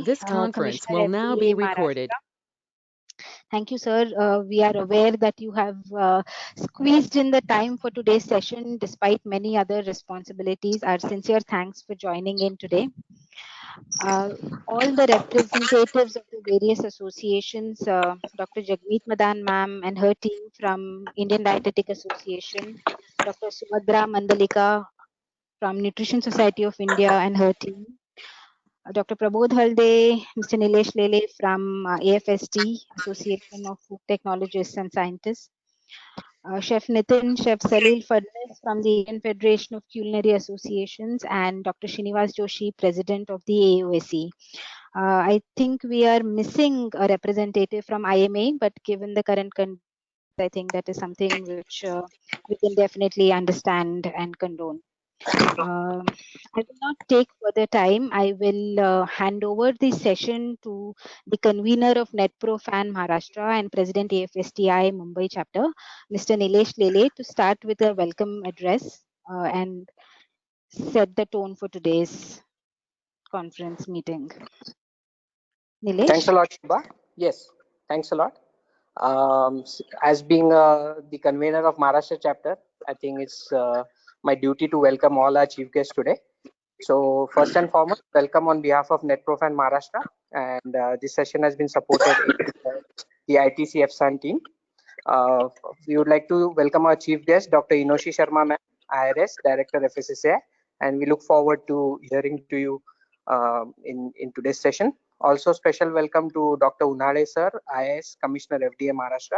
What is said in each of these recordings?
This conference will now be recorded. Thank you, sir. We are aware that you have squeezed in the time for today's session despite many other responsibilities. Our sincere thanks for joining in today. All the representatives of the various associations, Dr. Jagmeet Madan ma'am and her team from Indian Dietetic Association, Dr. Subhadra Mandalika from Nutrition Society of India and her team, Dr. Prabodh Halde, Mr. Nilesh Lele from AFST, Association of Food Technologists and Scientists, Chef Nitin, Chef Salil Fadnis from the Indian Federation of Culinary Associations, and Dr. Srinivas Joshi, President of the AOSE. I think we are missing a representative from IMA, but given the current conditions, I think that is something which we can definitely understand and condone. I will not take further time. I will hand over the session to the convener of NetPro-FAN Maharashtra and President AFSTI Mumbai chapter, Mr. Nilesh Lele, to start with a welcome address and set the tone for today's conference meeting. Nilesh? Thanks a lot, Shubha. Yes, thanks a lot. As being the convener of Maharashtra chapter, I think it's my duty to welcome all our chief guests today. So first and foremost, welcome on behalf of NetPro-FAN Maharashtra, and this session has been supported by the ITC FSAN team. We would like to welcome our chief guest, Dr. Inoshi Sharma ma'am, IRS, Director FSSAI, and we look forward to hearing to you in today's session. Also, special welcome to Dr. Unhade sir, IAS Commissioner FDA Maharashtra,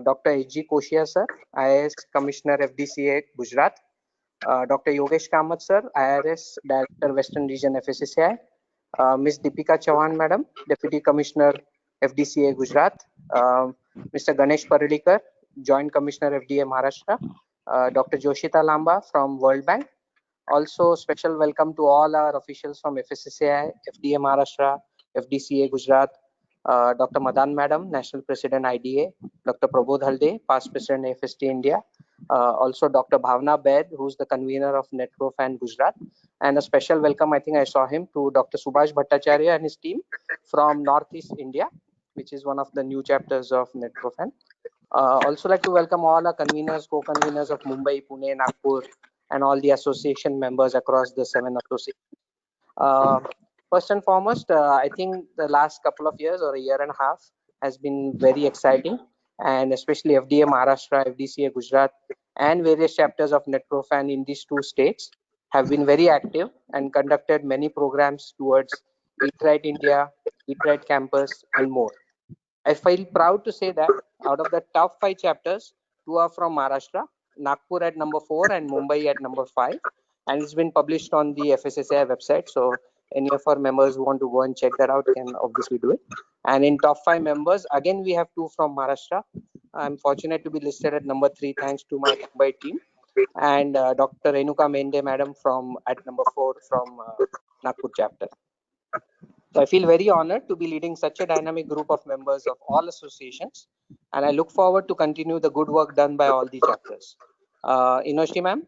Dr. H.G. Koshia sir, IAS Commissioner FDCA Gujarat, Dr. Yogesh Kamath sir, IRS Director Western Region FSSAI, Ms. Deepika Chauhan madam, Deputy Commissioner FDCA Gujarat, Mr. Ganesh Parlikar, Joint Commissioner FDA Maharashtra, Dr. Joshita Lamba from World Bank. Also, special welcome to all our officials from FSSAI, FDA Maharashtra, FDCA Gujarat, Dr. Madan Madam, National President IDA, Dr. Prabodh Halde, Past President AFST India, also Dr. Bhavna Baid, who's the convener of NetPro-FAN Gujarat, and a special welcome, I think I saw him, to Dr. Subhash Bhattacharya and his team from Northeast India, which is one of the new chapters of NetPro-FAN. Also like to welcome all our conveners, co-conveners of Mumbai, Pune, Nagpur, and all the association members across the 7 associations. First and foremost, I think the last couple of years or a year and a half has been very exciting, and especially FDA Maharashtra, FDCA Gujarat, and various chapters of NetPro-FAN in these 2 states have been very active and conducted many programs towards Eat Right India, Eat Right Campus, and more. I feel proud to say that out of the top 5 chapters, 2 are from Maharashtra, Nagpur at number 4 and Mumbai at number 5, and it's been published on the FSSAI website. So any of our members who want to go and check that out can obviously do it. And in top 5 members, again we have 2 from Maharashtra. I'm fortunate to be listed at number 3 thanks to my Mumbai team, and Dr. Renuka Mende madam at number 4 from Nagpur chapter. So I feel very honored to be leading such a dynamic group of members of all associations, and I look forward to continue the good work done by all the chapters. Inoshi ma'am,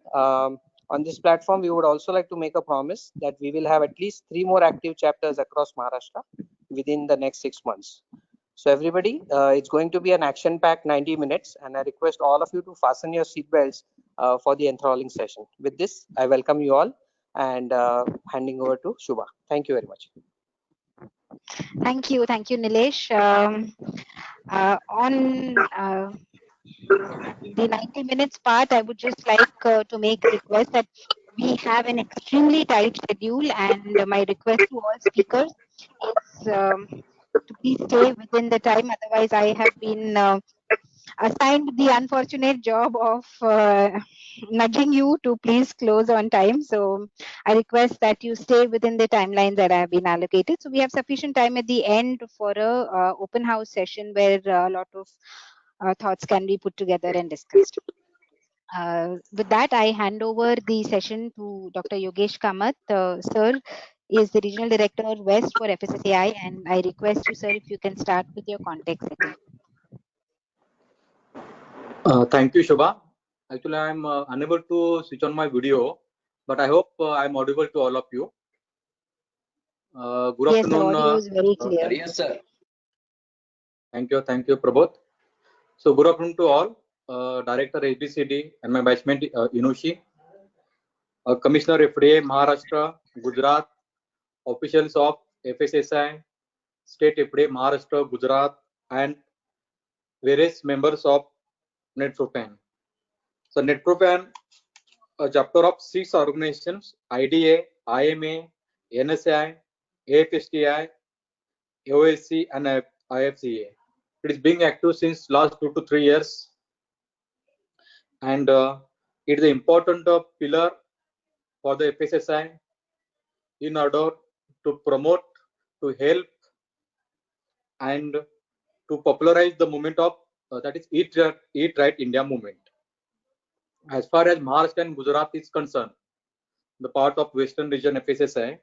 on this platform, we would also like to make a promise that we will have at least 3 more active chapters across Maharashtra within the next 6 months. So everybody, it's going to be an action-packed 90 minutes, and I request all of you to fasten your seatbelts for the enthralling session. With this, I welcome you all, and handing over to Shubha. Thank you very much. Thank you, Nilesh. On the 90 minutes part, I would just like to make a request that we have an extremely tight schedule, and my request to all speakers is to please stay within the time. Otherwise, I have been assigned the unfortunate job of nudging you to please close on time. So I request that you stay within the timelines that have been allocated. So we have sufficient time at the end for a open house session where a lot of thoughts can be put together and discussed. With that, I hand over the session to Dr. Yogesh Kamath. Sir is the Regional Director West for FSSAI, and I request you, sir, if you can start with your context setting. Thank you, Shubha. Actually, I'm unable to switch on my video, but I hope I'm audible to all of you. Good Yes, the afternoon. audio is very clear. Yes, sir. Thank you, Prabodh. So, good afternoon to all. Director ABCD and my batchmate Inushi, Commissioner FDA Maharashtra, Gujarat, officials of FSSI, State FDA Maharashtra, Gujarat, and various members of NETPropan. So, NETPropan, a chapter of 6 organizations: IDA, IMA, NSI, AFSTI, OSC, and IFCA. It is being active since last 2 to 3 years, and it is an important pillar for the FSSI in order to promote, to help, and to popularize the movement of that is Eat Right India movement. As far as Maharashtra and Gujarat is concerned, the part of Western region FSSI,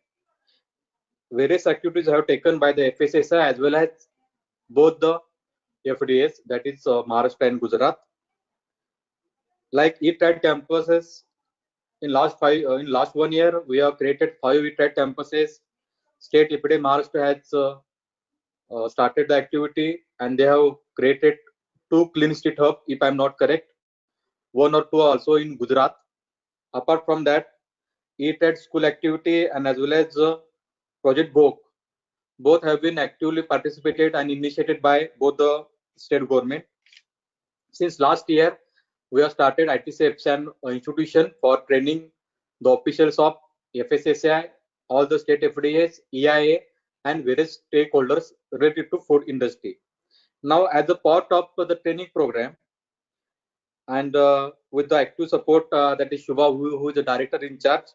various activities have taken by the FSSI as well as both the FDAs, that is Maharashtra and Gujarat. Like Eat Right campuses, in last 1 year, we have created 5 Eat Right campuses. State EPD Maharashtra has started the activity, and they have created 2 clean street hub, if I'm not correct. 1 or 2 also in Gujarat. Apart from that, Eat Right school activity and as well as Project Bhog, both have been actively participated and initiated by both the state government. Since last year, we have started ITCFs and institution for training the officials of FSSAI, all the state FDAs, EIA, and various stakeholders related to food industry. Now, as a part of the training program, and with the active support that is Shubha, who is the director in charge,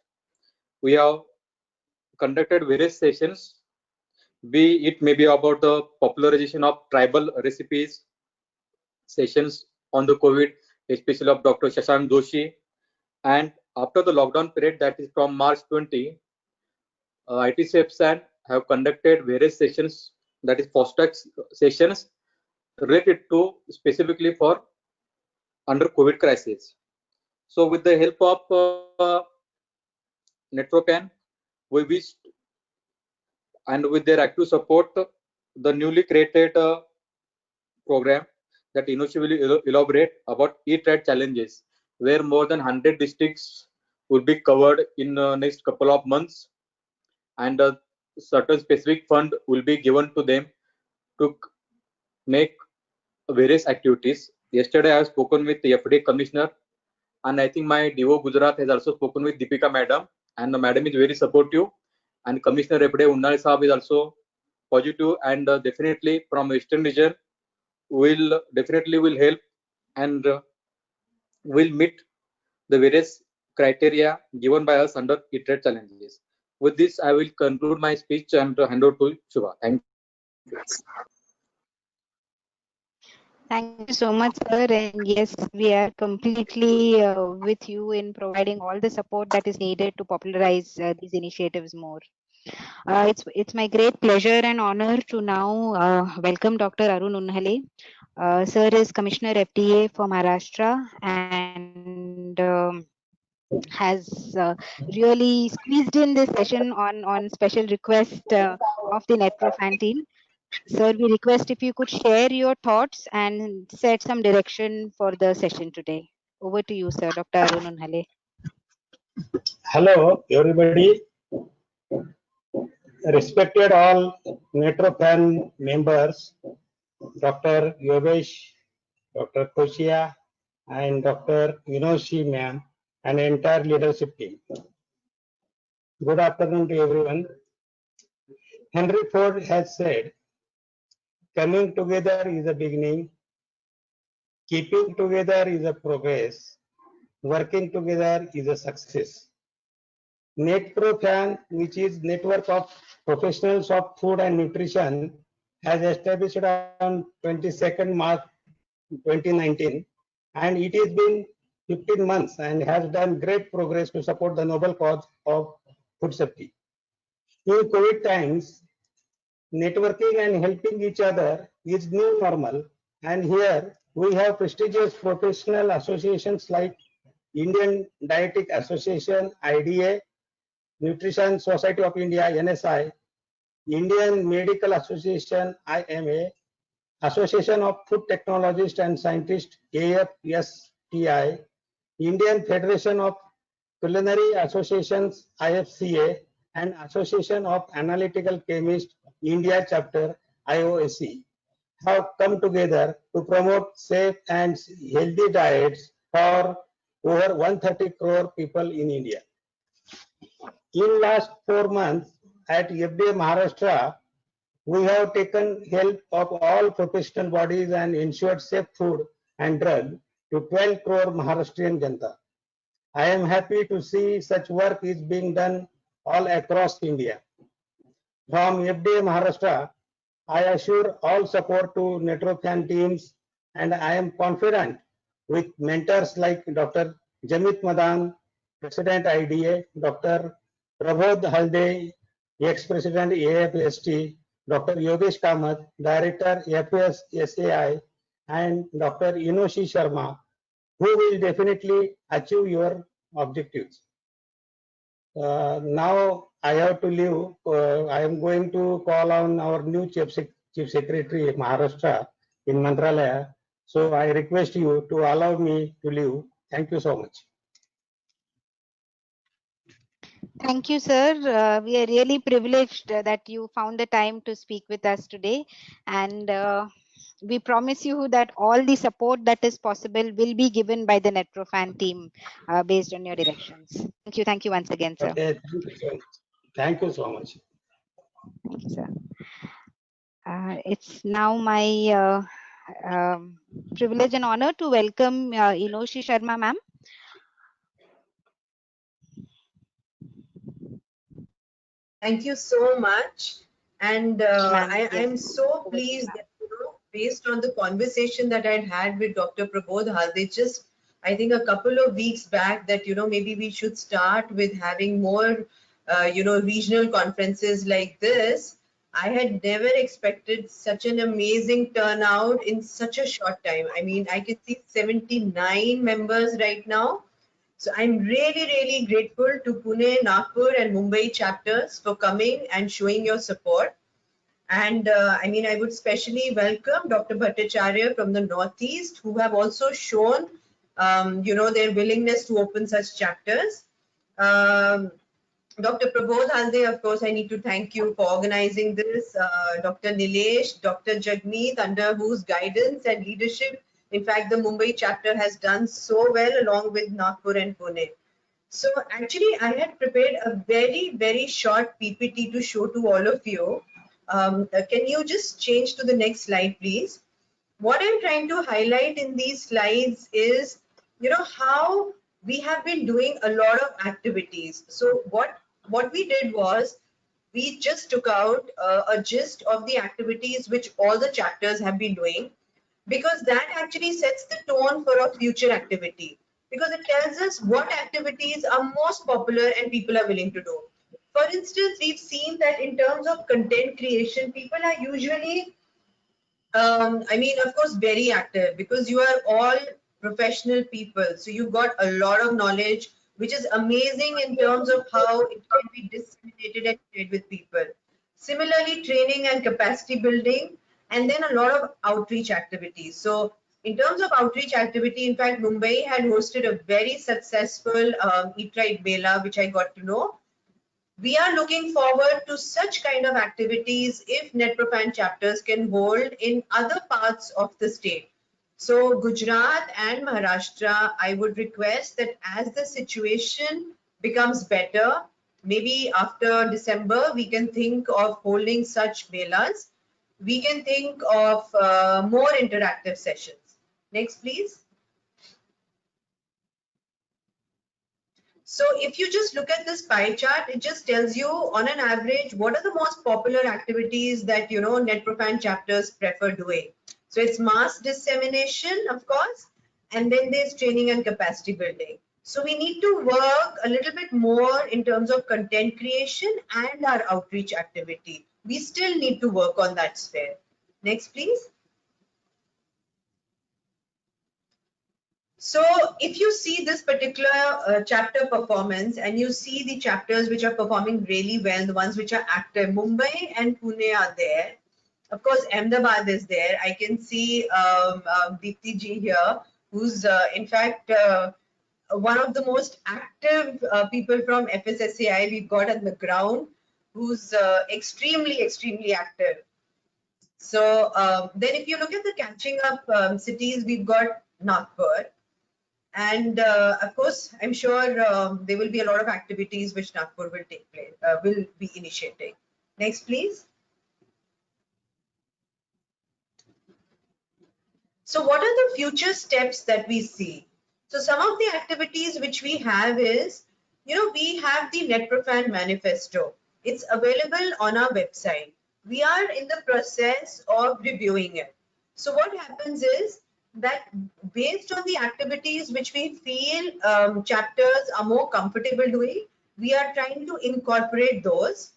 we have conducted various sessions, be it maybe about the popularization of tribal recipes, sessions on the COVID, especially of Dr. Shashank Joshi. And after the lockdown period, that is from March 20, ITCFSAN have conducted various sessions, that is FOSTAC sessions, related to specifically for under COVID crisis. So with the help of NETPropan, we wished, and with their active support, the newly created program that Inushi will elaborate about Eat Right challenges, where more than 100 districts will be covered in the next couple of months, and a certain specific fund will be given to them to make various activities. Yesterday I have spoken with the FDA commissioner, and I think my DO Gujarat has also spoken with Deepika madam, and the madam is very supportive, and Commissioner FDA Unnale Saab is also positive, and definitely from Western region will help, and will meet the various criteria given by us under Eat Right challenges. With this, I will conclude my speech and hand over to Shubha. Thank you. Thank you so much, sir. And yes, we are completely with you in providing all the support that is needed to popularize these initiatives more. It's my great pleasure and honor to now welcome Dr. Arun Unnale. Sir is Commissioner FDA for Maharashtra and has really squeezed in this session on special request of the NETPropan team. Sir, we request if you could share your thoughts and set some direction for the session today. Over to you, sir, Dr. Arun Unnale. Hello, everybody. Respected all NETPropan members, Dr. Yogesh, Dr. Koshia, and Dr. Inoshi ma'am, and entire leadership team. Good afternoon to everyone. Henry Ford has said, coming together is a beginning, keeping together is a progress, working together is a success. NETPropan, which is Network of Professionals of Food and Nutrition, has established on 22nd March 2019, and it has been 15 months and has done great progress to support the noble cause of food safety. In COVID times, networking and helping each other is new normal, and here we have prestigious professional associations like Indian Dietetic Association, IDA, Nutrition Society of India, NSI, Indian Medical Association IMA, Association of Food Technologists and Scientists AFSTI, Indian Federation of Culinary Associations IFCA, and Association of Analytical Chemists India Chapter IOAC have come together to promote safe and healthy diets for over 130 crore people in India. In last 4 months at FDA Maharashtra, we have taken help of all professional bodies and ensured safe food and drug to 12 crore Maharashtrian Janta. I am happy to see such work is being done all across India. From FDA Maharashtra, I assure all support to Netrofan teams, and I am confident with mentors like Dr. Jamit Madan, President IDA, Dr. Prabodh Halde, ex-President AFST, Dr. Yogesh Kamath, Director FSSAI, and Dr. Inoshi Sharma, who will definitely achieve your objectives. Now I have to leave. I am going to call on our new Chief Secretary Maharashtra in Mantralaya. So I request you to allow me to leave. Thank you so much. Thank you, sir. We are really privileged that you found the time to speak with us today. And we promise you that all the support that is possible will be given by the Netrofan team based on your directions. Thank you. Thank you once again, sir. Okay, thank you so much. Thank you so much. Thank you, sir. It's now my privilege and honor to welcome Inoshi Sharma, ma'am. Thank you so much. And Ma'am, I'm yes. so Over to you, pleased ma'am. that, based on the conversation that I'd had with Dr. Prabodh Halde, just I think a couple of weeks back, that, maybe we should start with having more, regional conferences like this. I had never expected such an amazing turnout in such a short time. I mean, I can see 79 members right now. So I'm really, really grateful to Pune, Nagpur and Mumbai chapters for coming and showing your support. And I would specially welcome Dr. Bhattacharya from the Northeast, who have also shown, their willingness to open such chapters. Dr. Prabodh Halde, of course, I need to thank you for organizing this. Dr. Nilesh, Dr. Jagmeet, under whose guidance and leadership, in fact, the Mumbai chapter has done so well along with Nagpur and Pune. So actually, I had prepared a very, very short PPT to show to all of you. Can you just change to the next slide, please? What I'm trying to highlight in these slides is, how we have been doing a lot of activities. So what we did was, we just took out a gist of the activities which all the chapters have been doing, because that actually sets the tone for a future activity, because it tells us what activities are most popular and people are willing to do. For instance, we've seen that in terms of content creation, people are usually, of course, very active, because you are all professional people. So you've got a lot of knowledge, which is amazing in terms of how it can be disseminated and shared with people. Similarly, training and capacity building, and then a lot of outreach activities. So in terms of outreach activity, in fact, Mumbai had hosted a very successful Eat Right Mela, which I got to know. We are looking forward to such kind of activities if Netrofan chapters can hold in other parts of the state. So Gujarat and Maharashtra, I would request that as the situation becomes better, maybe after December, we can think of holding such melas. We can think of more interactive sessions. Next, please. So if you just look at this pie chart, it just tells you on an average, what are the most popular activities that, Netrofan chapters prefer doing. So it's mass dissemination, of course, and then there's training and capacity building. So we need to work a little bit more in terms of content creation and our outreach activity. We still need to work on that sphere. Next, please. So if you see this particular chapter performance and you see the chapters which are performing really well, the ones which are active, Mumbai and Pune are there. Of course, Ahmedabad is there. I can see Deepti ji here, who's in fact one of the most active people from FSSAI we've got on the ground, who's extremely active. So then if you look at the catching up cities, we've got Nagpur. And of course, I'm sure there will be a lot of activities which Nagpur will take place, will be initiating. Next, please. So what are the future steps that we see? So some of the activities which we have is, we have the NetProfan manifesto. It's available on our website. We are in the process of reviewing it. So what happens is that based on the activities which we feel chapters are more comfortable doing, we are trying to incorporate those.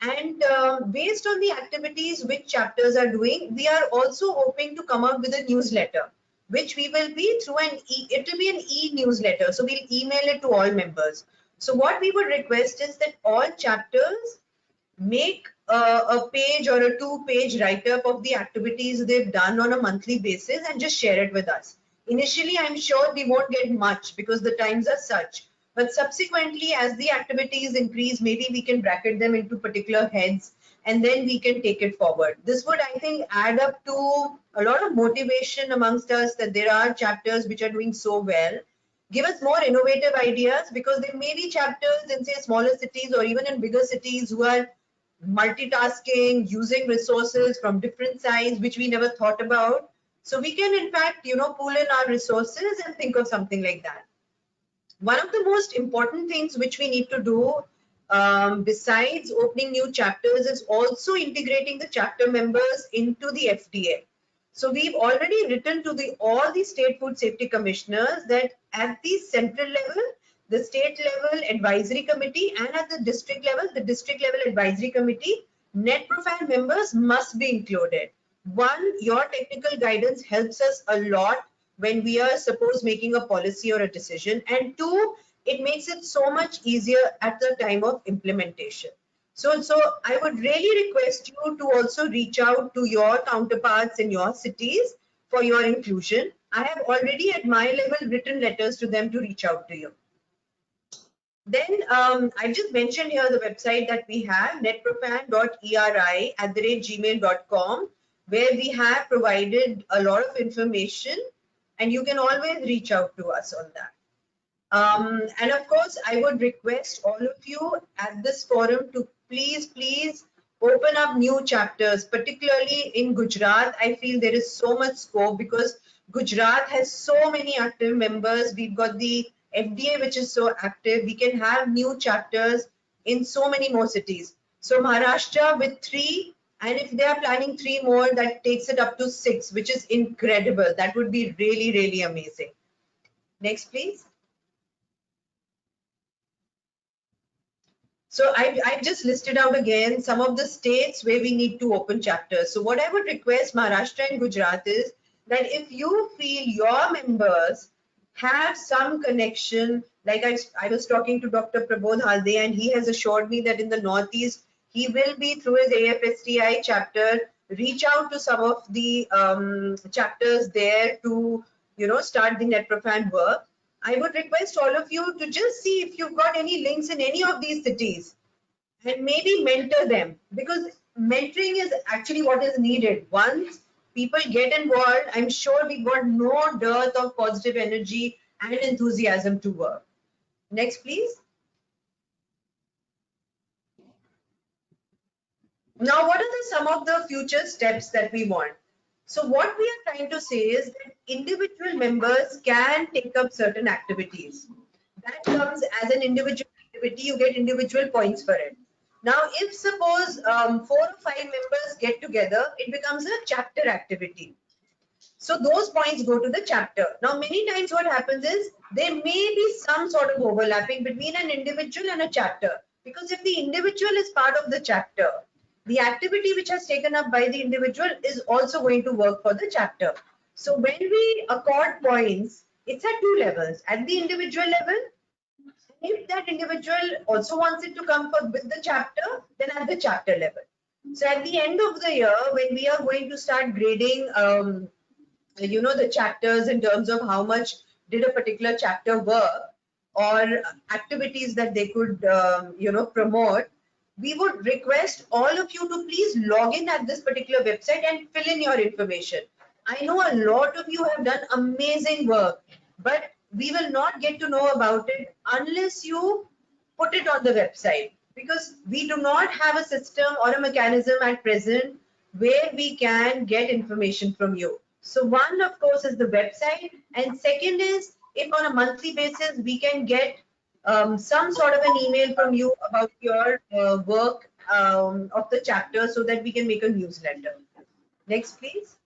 And based on the activities which chapters are doing, we are also hoping to come up with a newsletter, which we will be through it will be an e-newsletter. So we'll email it to all members. So what we would request is that all chapters make a page or a 2-page write-up of the activities they've done on a monthly basis and just share it with us. Initially, I'm sure we won't get much because the times are such. But subsequently, as the activities increase, maybe we can bracket them into particular heads and then we can take it forward. This would, I think, add up to a lot of motivation amongst us that there are chapters which are doing so well. Give us more innovative ideas, because there may be chapters in, say, smaller cities or even in bigger cities who are multitasking, using resources from different sides, which we never thought about. So we can, in fact, pool in our resources and think of something like that. One of the most important things which we need to do besides opening new chapters is also integrating the chapter members into the FDA. So we've already written to all the state food safety commissioners that at the central level, the state level advisory committee, and at the district level advisory committee, NetProfan members must be included. One, your technical guidance helps us a lot when we are suppose making a policy or a decision, and two, it makes it so much easier at the time of implementation. So I would really request you to also reach out to your counterparts in your cities for your inclusion. I have already at my level written letters to them to reach out to you. Then I just mentioned here the website that we have, netprofan.eri@gmail.com, where we have provided a lot of information, and you can always reach out to us on that. And of course, I would request all of you at this forum to please open up new chapters, particularly in Gujarat. I feel there is so much scope because Gujarat has so many active members. We've got the FDA, which is so active. We can have new chapters in so many more cities. So Maharashtra with 3, and if they are planning 3 more, that takes it up to 6, which is incredible. That would be really amazing. Next, please. So I've just listed out again some of the states where we need to open chapters. So what I would request Maharashtra and Gujarat is that if you feel your members have some connection, like I was talking to Dr. Prabodh Halde, and he has assured me that in the Northeast, he will be through his AFSTI chapter, reach out to some of the chapters there to, start the NetProfan work. I would request all of you to just see if you've got any links in any of these cities and maybe mentor them, because mentoring is actually what is needed. Once people get involved, I'm sure we've got no dearth of positive energy and enthusiasm to work. Next, please. Now, what are some of the future steps that we want? So what we are trying to say is that individual members can take up certain activities. That comes as an individual activity, you get individual points for it. Now, if suppose 4 or 5 members get together, it becomes a chapter activity. So those points go to the chapter. Now, many times what happens is there may be some sort of overlapping between an individual and a chapter, because if the individual is part of the chapter, the activity which has taken up by the individual is also going to work for the chapter. So when we accord points, It's at two levels, at the individual level. If that individual also wants it to come with the chapter, then at the chapter level. So at the end of the year, when we are going to start grading, the chapters in terms of how much did a particular chapter work or activities that they could, promote, we would request all of you to please log in at this particular website and fill in your information. I know a lot of you have done amazing work, but we will not get to know about it unless you put it on the website, because we do not have a system or a mechanism at present where we can get information from you. So one, of course, is the website, and second is if on a monthly basis we can get some sort of an email from you about your work of the chapter, so that we can make a newsletter. Next, please.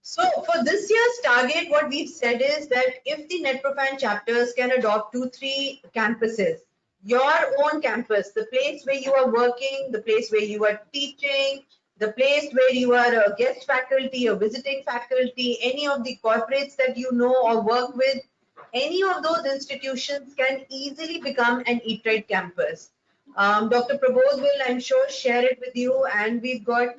So for this year's target, what we've said is that if the NetProfan chapters can adopt 2-3 campuses, your own campus, the place where you are working, the place where you are teaching, the place where you are a guest faculty or visiting faculty, any of the corporates that you know or work with, any of those institutions can easily become an Eat Right campus. Dr. Prabodh will, I'm sure, share it with you, and we've got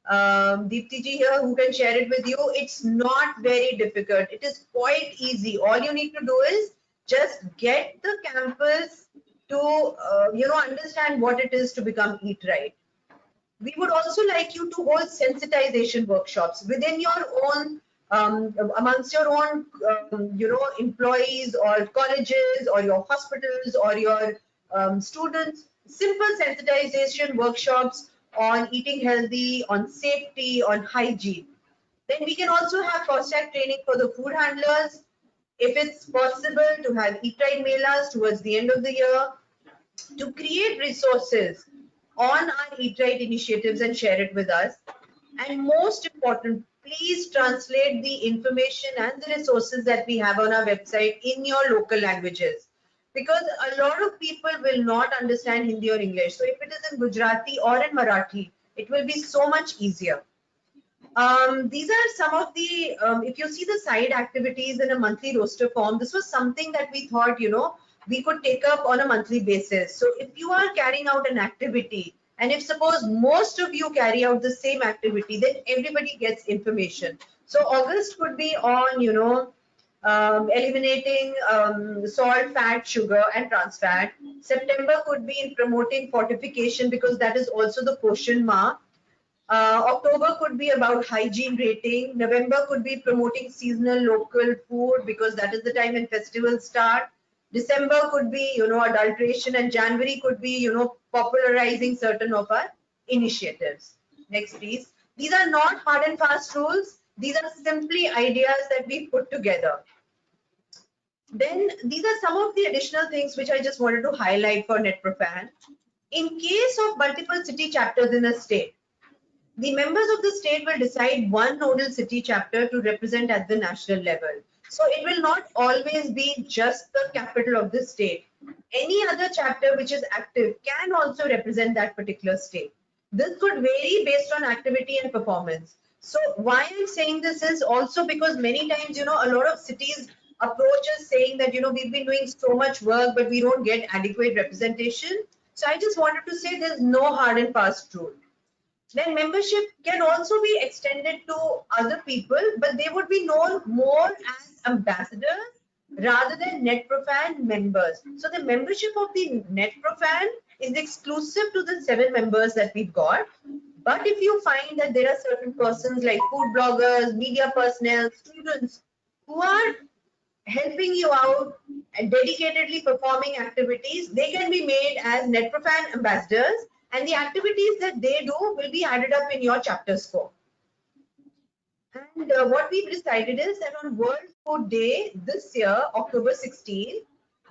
Deepti ji here who can share it with you. It's not very difficult. It is quite easy. All you need to do is just get the campus to understand what it is to become Eat Right. We would also like you to hold sensitization workshops within your own, amongst your own, employees or colleges or your hospitals or your students. Simple sensitization workshops on eating healthy, on safety, on hygiene. Then we can also have COSTAC training for the food handlers. If it's possible to have Eat Right Melas towards the end of the year, to create resources on our Eat Right initiatives and share it with us. And most important, please translate the information and the resources that we have on our website in your local languages, because a lot of people will not understand Hindi or English. So if it is in Gujarati or in Marathi, it will be so much easier. These are some of the, if you see the side activities in a monthly roster form, this was something that we thought, we could take up on a monthly basis. So if you are carrying out an activity, and if suppose most of you carry out the same activity, then everybody gets information. So August could be on, eliminating salt, fat, sugar, and trans fat. September could be in promoting fortification, because that is also the Poshan Ma. October could be about hygiene rating. November could be promoting seasonal local food, because that is the time when festivals start. December could be, adulteration, and January could be, popularizing certain of our initiatives. Next, please. These are not hard and fast rules. These are simply ideas that we put together. Then these are some of the additional things which I just wanted to highlight for NetProfan. In case of multiple city chapters in a state, the members of the state will decide one nodal city chapter to represent at the national level. So it will not always be just the capital of the state. Any other chapter which is active can also represent that particular state. This could vary based on activity and performance. So why I'm saying this is also because many times, a lot of cities approach us saying that, we've been doing so much work, but we don't get adequate representation. So I just wanted to say there's no hard and fast rule. Then membership can also be extended to other people, but they would be known more as ambassadors rather than NetProfan members. So the membership of the NetProfan is exclusive to the 7 members that we've got. But if you find that there are certain persons like food bloggers, media personnel, students who are helping you out and dedicatedly performing activities, they can be made as NetProfan ambassadors, and the activities that they do will be added up in your chapter score. And what we've decided is that on World Food Day this year, October 16,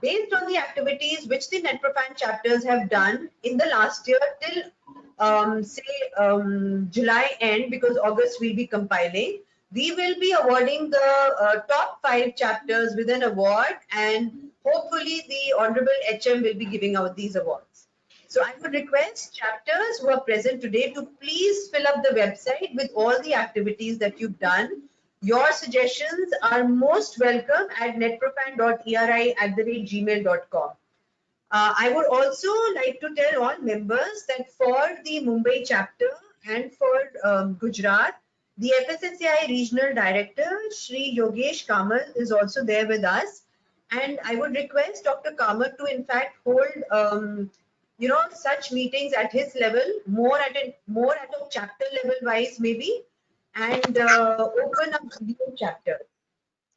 based on the activities which the NetProfan chapters have done in the last year till July end, because August we'll be compiling, we will be awarding the top 5 chapters with an award, and hopefully the Honorable HM will be giving out these awards. So I would request chapters who are present today to please fill up the website with all the activities that you've done. Your suggestions are most welcome at netprofan.eri@gmail.com. I would also like to tell all members that for the Mumbai chapter and for Gujarat, the FSSAI Regional Director, Shri Yogesh Kamal, is also there with us. And I would request Dr. Kamal to in fact hold such meetings at his level, more at a chapter level wise maybe, and open up new chapter.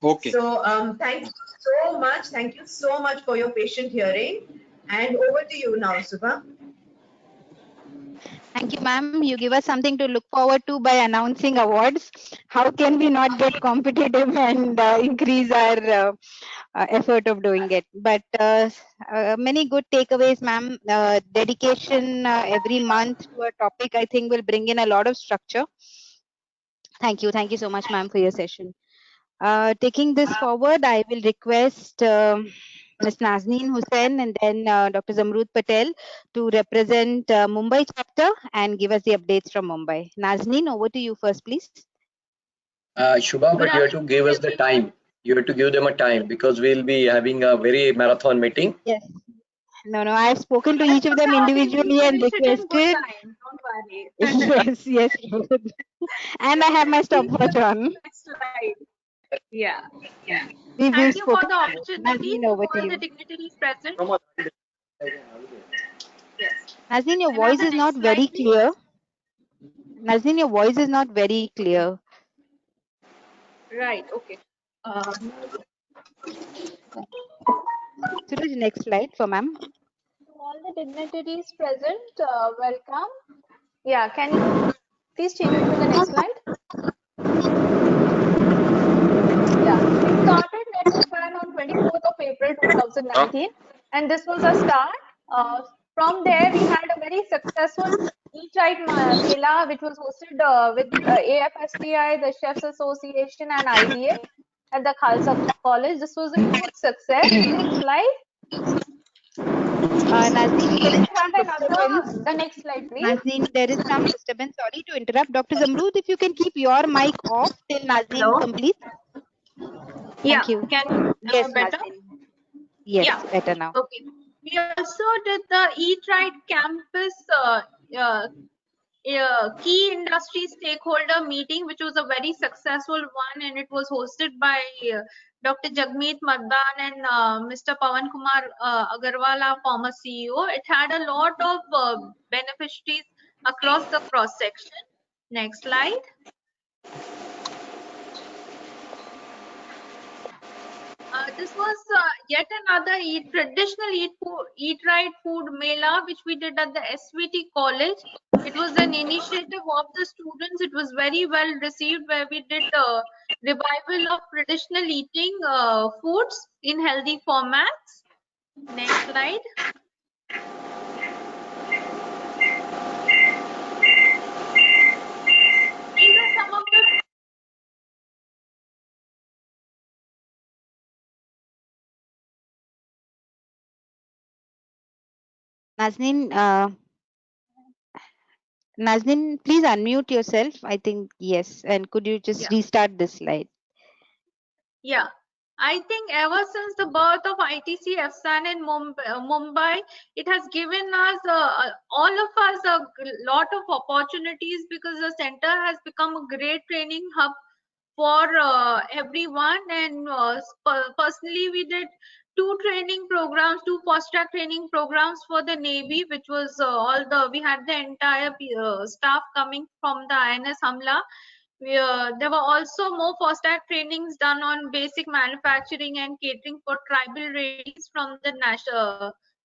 Okay. So thank you so much. Thank you so much for your patient hearing. And over to you now, Subha. Thank you, ma'am. You give us something to look forward to by announcing awards. How can we not get competitive and increase our effort of doing it? But many good takeaways, ma'am. Dedication every month to a topic, I think, will bring in a lot of structure. Thank you. Thank you so much, ma'am, for your session. Taking this forward, I will request Ms. Nazneen Hussain and then Dr. Zamrood Patel to represent Mumbai chapter and give us the updates from Mumbai. Nazneen, over to you first, please. Shubha, but you have to give us the time. You have to give them a time because we'll be having a very marathon meeting. Yes. No, I have spoken to each of them individually and requested. Don't worry. Yes, yes. And I have my stopwatch on. Next slide. Yeah. We've Thank you for spoken. the opportunity Nazneen, to over all to the you. dignitaries present. Yes. Nazneen, your Can I have voice the is next not slide, very please? clear. Nazneen, your voice is not very clear. Right. Okay. Suraj, next slide for ma'am. To all the dignitaries present, welcome. Yeah. Can you please change it to the next slide? Yeah. We started NetProfan on 24th of April 2019, and this was a start. From there, we had a very successful Eat-Right Mela, which was hosted with AFSTI, the Chefs Association, and IDA at the Khalsa College. This was a huge success. Next slide. Nazneen, there is some disturbance. The next slide, please. Nazneen, there is some disturbance. Sorry to interrupt. Dr. Zamrood, if you can keep your mic off till Nazneen Hello? completes. Yeah. Thank you. Can you Yes, better? Nazneen. Yes, Yeah. better now. Okay. We also did the Eat-Right campus key industry stakeholder meeting, which was a very successful one, and it was hosted by Dr. Jagmeet Matdan and Mr. Pawan Kumar Agarwal, our former CEO. It had a lot of beneficiaries across the cross section. Next slide. This was yet another traditional Eat-Right food mela, which we did at the SVT college. It was an initiative of the students. It was very well received, where we did revival of traditional eating foods in healthy formats. Next slide. These are some of the Nazneen, please unmute yourself. I think yes. And could you just restart this slide? Yeah, I think ever since the birth of ITC FSAN in Mumbai, it has given us, all of us, a lot of opportunities, because the center has become a great training hub for everyone. And personally, we did two post-track training programs for the Navy, which was we had the entire staff coming from the INS Hamla. There were also more fast-track trainings done on basic manufacturing and catering for tribal ladies from the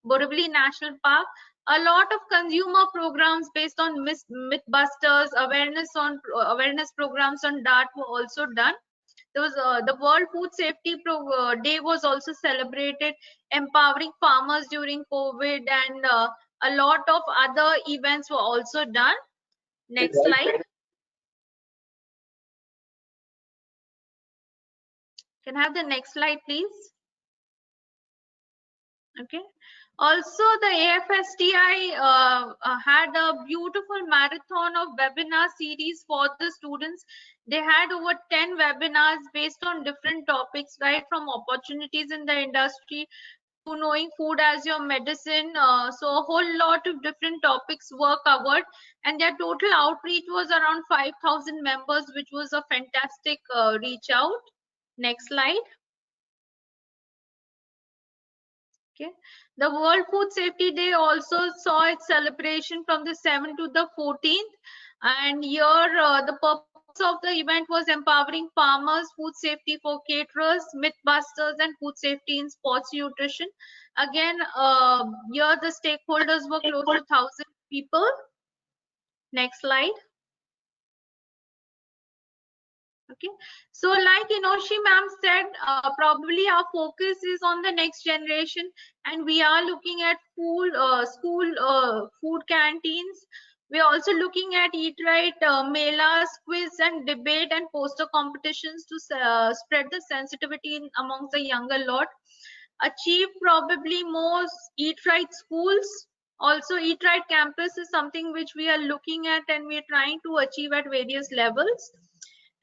Borivali National Park. A lot of consumer programs based on Mythbusters, awareness programs on DART were also done. There was the World Food Safety Day was also celebrated, empowering farmers during COVID, and a lot of other events were also done. Next slide. Can I have the next slide, please? Okay. Also, the AFSTI had a beautiful marathon of webinar series for the students. They had over 10 webinars based on different topics, right from opportunities in the industry to knowing food as your medicine. So a whole lot of different topics were covered, and their total outreach was around 5,000 members, which was a fantastic reach out. Next slide. Okay. The World Food Safety Day also saw its celebration from the 7th to the 14th, and here the purpose of the event was empowering farmers, food safety for caterers, mythbusters, and food safety in sports nutrition. Again, here the stakeholders were close to 1,000 people. Next slide. Okay, so like Inoshi ma'am said, probably our focus is on the next generation, and we are looking at school food canteens. We're also looking at Eat Right melas, quiz and debate and poster competitions to spread the sensitivity amongst the younger lot. Achieve probably more Eat Right schools. Also, Eat Right campus is something which we are looking at and we are trying to achieve at various levels.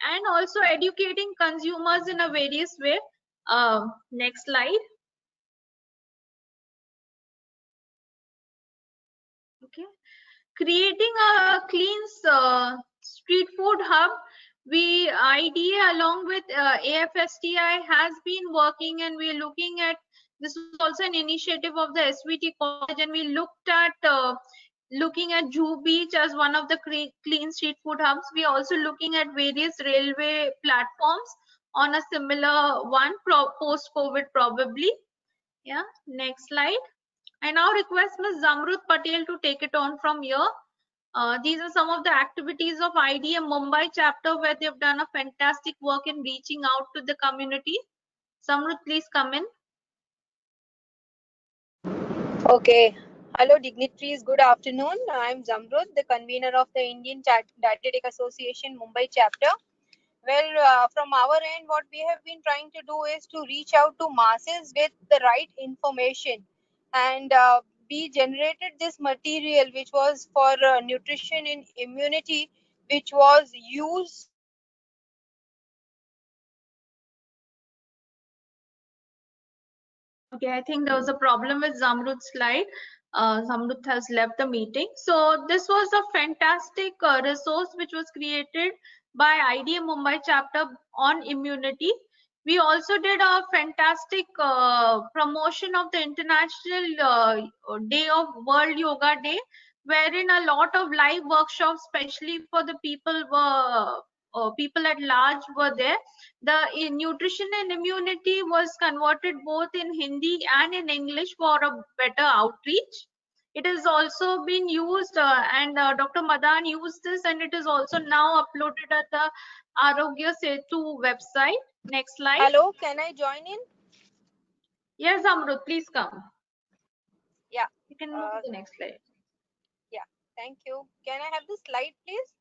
And also educating consumers in a various way. Next slide. Okay, creating a clean street food hub. We IDA along with AFSTI has been working, and we're looking at this was also an initiative of the SVT college, and we looked at looking at Juhu Beach as one of the clean street food hubs. We are also looking at various railway platforms on a similar one post-COVID probably. Yeah, next slide. I now request Ms. Zamrud Patel to take it on from here. These are some of the activities of IDM Mumbai chapter where they've done a fantastic work in reaching out to the community. Zamrud, please come in. Okay. Hello, dignitaries. Good afternoon. I'm Zamrud, the convener of the Indian Dietetic Association Mumbai chapter. Well, from our end, what we have been trying to do is to reach out to masses with the right information. And we generated this material, which was for nutrition and immunity, which was used. Okay, I think there was a problem with Zamrud's slide. Zamrud has left the meeting. So this was a fantastic resource which was created by IDM Mumbai chapter on immunity. We also did a fantastic promotion of the International Day of World Yoga Day, wherein a lot of live workshops, especially for the people at large, were there. The nutrition and immunity was converted both in Hindi and in English for a better outreach. It has also been used and Dr. Madan used this, and it is also now uploaded at the Arogya Setu website. Next slide. Hello, can I join in? Yes, Amrut, please come. Yeah. You can move to the next slide. Yeah, thank you. Can I have the slide, please?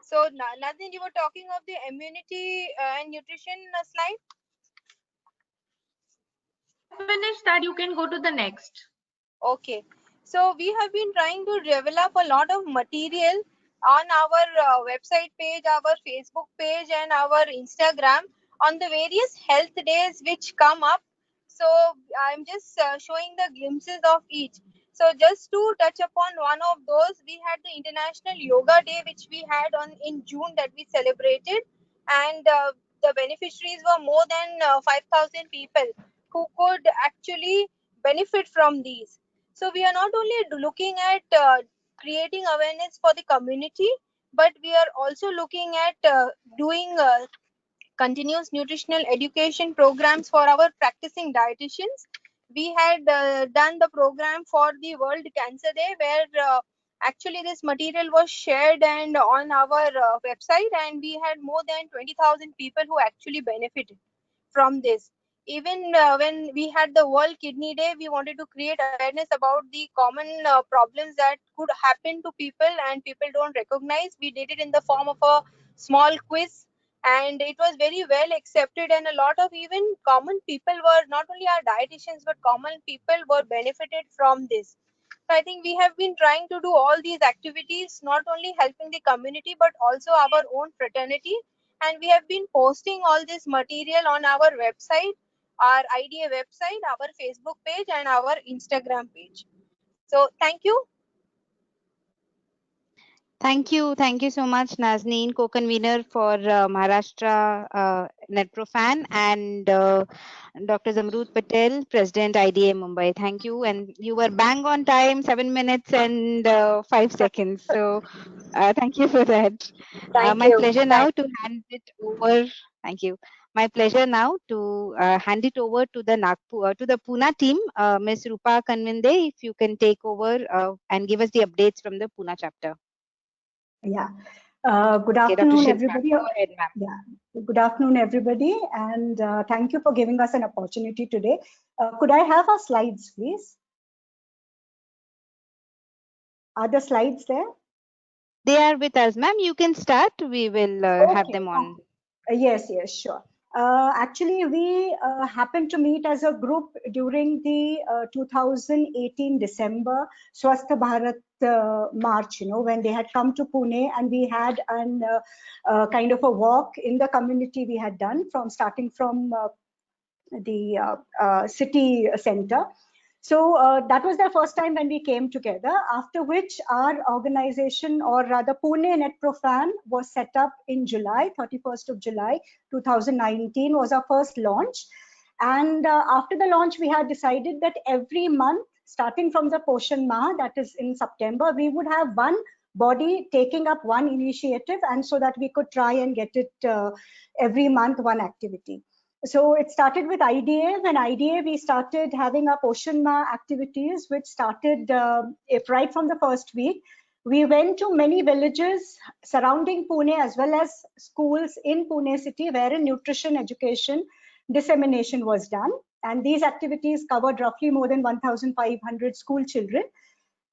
So, Nadine, you were talking of the immunity and nutrition slide. Finish that, you can go to the next. Okay. So, we have been trying to develop a lot of material on our website page, our Facebook page, and our Instagram on the various health days which come up. So, I'm just showing the glimpses of each. So just to touch upon one of those, we had the International Yoga Day, which we had in June that we celebrated, and the beneficiaries were more than 5,000 people who could actually benefit from these. So we are not only looking at creating awareness for the community, but we are also looking at doing continuous nutritional education programs for our practicing dietitians. We had done the program for the World Cancer Day, where actually this material was shared and on our website, and we had more than 20,000 people who actually benefited from this. Even when we had the World Kidney Day, we wanted to create awareness about the common problems that could happen to people and people don't recognize. We did it in the form of a small quiz and it was very well accepted, and a lot of even common people were, not only our dietitians but common people were benefited from this. So I think we have been trying to do all these activities, not only helping the community but also our own fraternity, and we have been posting all this material on our website, our IDA website, our Facebook page and our Instagram page. So thank you. Thank you so much, Nazneen, co-convener for Maharashtra NetProfan, and Dr. Zamrood Patel, President IDA Mumbai. Thank you, and you were bang on time, 7 minutes and 5 seconds. So thank you for that. Thank My you. pleasure now to hand it over. Thank you. My pleasure now to hand it over to the Nagpur, to the Pune team. Ms. Rupa Kanvinde, if you can take over and give us the updates from the Pune chapter. Yeah. Good Okay, Dr. afternoon, Shilpa, everybody. go ahead, ma'am. Yeah. Good afternoon, everybody, and thank you for giving us an opportunity today. Could I have our slides, please? Are the slides there? They are with us, ma'am. You can start. We will have them on. Yes, sure. Actually, we happened to meet as a group during the 2018 December Swasth Bharat March, when they had come to Pune, and we had an kind of a walk in the community we had done starting from the city center. So that was the first time when we came together, after which our organization, or rather Pune NetProfan, was set up in July, 31st of July 2019 was our first launch. And after the launch, we had decided that every month, starting from the Poshan Mah, that is in September, we would have one body taking up one initiative, and so that we could try and get it every month, one activity. So it started with IDA. When IDA, we started having our Poshan Mah activities, which started right from the first week. We went to many villages surrounding Pune as well as schools in Pune city, wherein nutrition education dissemination was done. And these activities covered roughly more than 1,500 school children.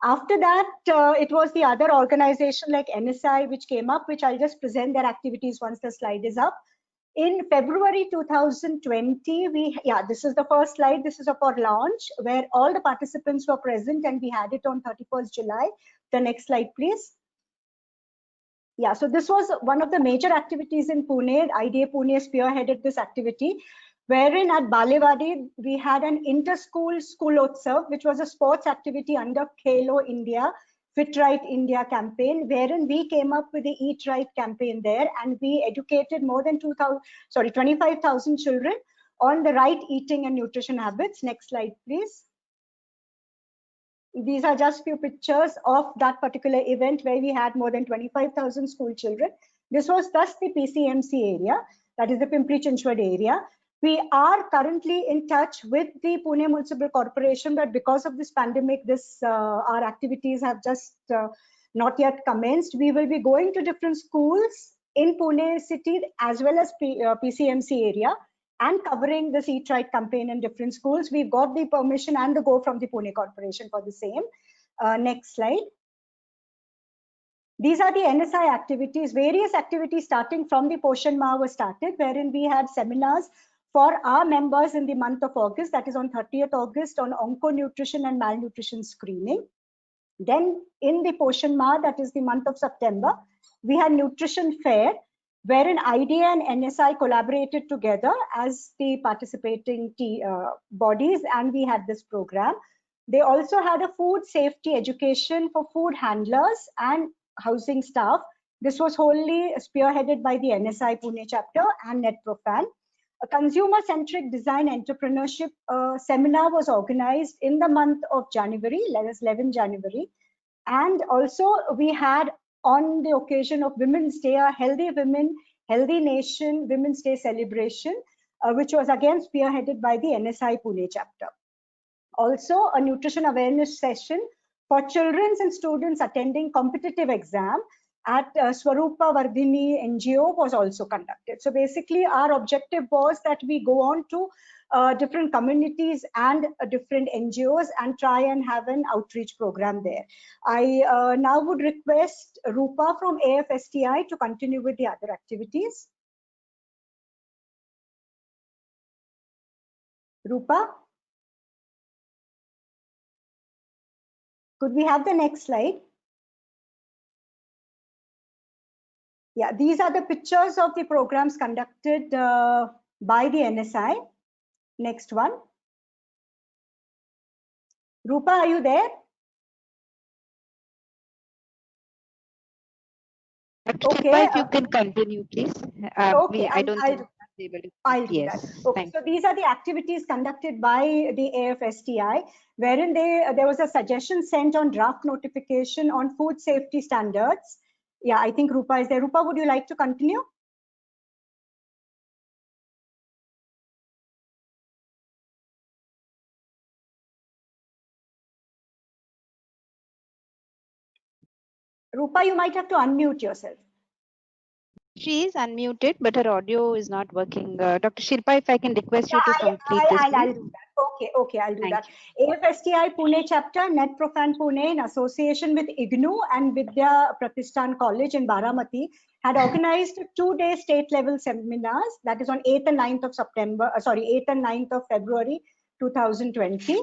After that, it was the other organization like NSI which came up, which I'll just present their activities once the slide is up. In February 2020, this is the first slide. This is of our launch, where all the participants were present, and we had it on 31st July. The next slide, please. Yeah, so this was one of the major activities in Pune. IDA Pune spearheaded this activity, wherein at Balewadi, we had an inter-school Schoolotsav, which was a sports activity under Khelo India, Fit Right India campaign, wherein we came up with the Eat Right campaign there, and we educated more than 25,000 children on the right eating and nutrition habits. Next slide, please. These are just few pictures of that particular event where we had more than 25,000 school children. This was thus the PCMC area, that is the Pimpri Chinchwad area. We are currently in touch with the Pune Municipal Corporation, but because of this pandemic, our activities have just not yet commenced. We will be going to different schools in Pune city as well as PCMC area, and covering this Eat Right campaign in different schools. We've got the permission and the go from the Pune Corporation for the same. Next slide. These are the NSI activities. Various activities starting from the Poshan Mah were started, wherein we had seminars for our members in the month of August, that is on 30th August, on onco-nutrition and malnutrition screening. Then in the Poshan Mah, that is the month of September, we had nutrition fair, wherein IDA and NSI collaborated together as the participating bodies, and we had this program. They also had a food safety education for food handlers and housing staff. This was wholly spearheaded by the NSI Pune chapter and NetProfan. A consumer-centric design entrepreneurship seminar was organized in the month of January, 11 January. And also we had, on the occasion of Women's Day, a Healthy Women, Healthy Nation Women's Day celebration, which was again spearheaded by the NSI Pune chapter. Also, a nutrition awareness session for children and students attending competitive exam at Swarupa Vardhini NGO was also conducted. So basically, our objective was that we go on to different communities and different NGOs and try and have an outreach program there. I now would request Rupa from AFSTI to continue with the other activities. Rupa? Could we have the next slide? Yeah, these are the pictures of the programs conducted by the NSI. Next one. Rupa, are you there? Okay, if you can continue, please. Okay, I don't think I'll do that. Okay, so these are the activities conducted by the AFSTI, wherein there was a suggestion sent on draft notification on food safety standards. Yeah, I think Rupa is there. Rupa, would you like to continue? Rupa, you might have to unmute yourself. She is unmuted, but her audio is not working. Dr. Shilpa, if I can request you to complete this, I'll do that. Okay, I'll do that. AFSTI Pune chapter, NetProfan Pune, in association with IGNU and Vidya Pratishthan College in Baramati, had organized 2-day state-level seminars, that is on 8th and 9th of 8th and 9th of February 2020.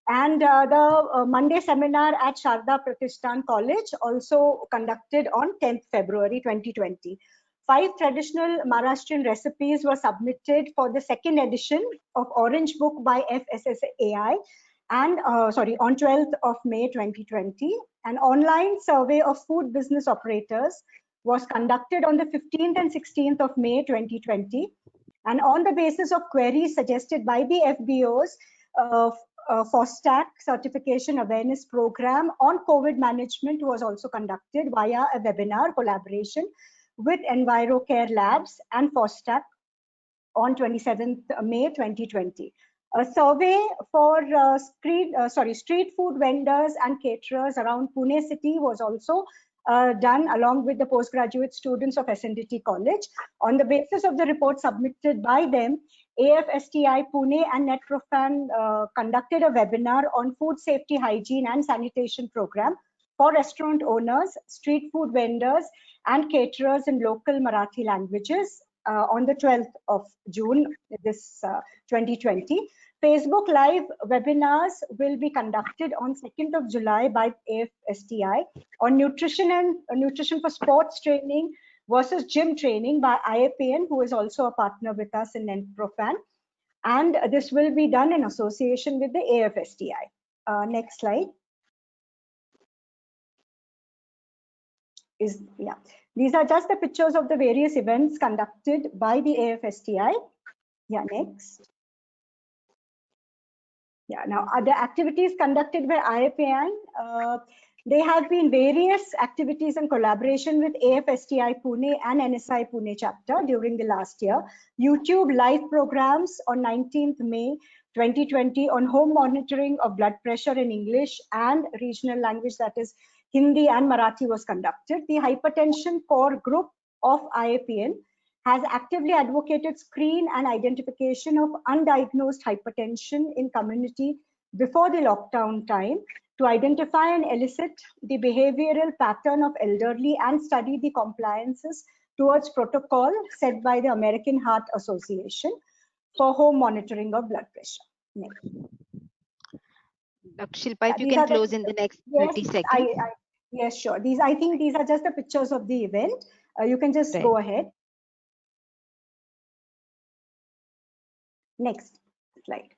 And the Monday seminar at Sharda Pratishthan College also conducted on 10th February 2020. 5 traditional Maharashtrian recipes were submitted for the second edition of Orange Book by FSSAI and on 12th of May 2020. An online survey of food business operators was conducted on the 15th and 16th of May 2020. And on the basis of queries suggested by the FBOs, FOSTAC certification awareness program on COVID management was also conducted via a webinar collaboration with EnviroCare Labs and FOSTAC on 27th May 2020. A survey for street food vendors and caterers around Pune city was also done along with the postgraduate students of SNDT College. On the basis of the report submitted by them, AFSTI Pune and NetProfan conducted a webinar on food safety, hygiene and sanitation program for restaurant owners, street food vendors and caterers in local Marathi languages on the 12th of June, this 2020. Facebook Live webinars will be conducted on 2nd of July by AFSTI on nutrition and nutrition for sports training versus gym training by IAPN, who is also a partner with us in NetProfan. And this will be done in association with the AFSTI. Next slide. These are just the pictures of the various events conducted by the AFSTI. Yeah, next. Yeah, now other activities conducted by IAPN. There have been various activities in collaboration with AFSTI Pune and NSI Pune chapter during the last year. YouTube live programs on 19th May 2020 on home monitoring of blood pressure in English and regional language, that is Hindi and Marathi, was conducted. The hypertension core group of IAPN has actively advocated screen and identification of undiagnosed hypertension in community before the lockdown time to identify and elicit the behavioral pattern of elderly and study the compliances towards protocol set by the American Heart Association for home monitoring of blood pressure. Next. Dr. Shilpa, if you can close in the next 30 seconds. Yes, sure. I think these are just the pictures of the event. You can just go ahead. Next slide.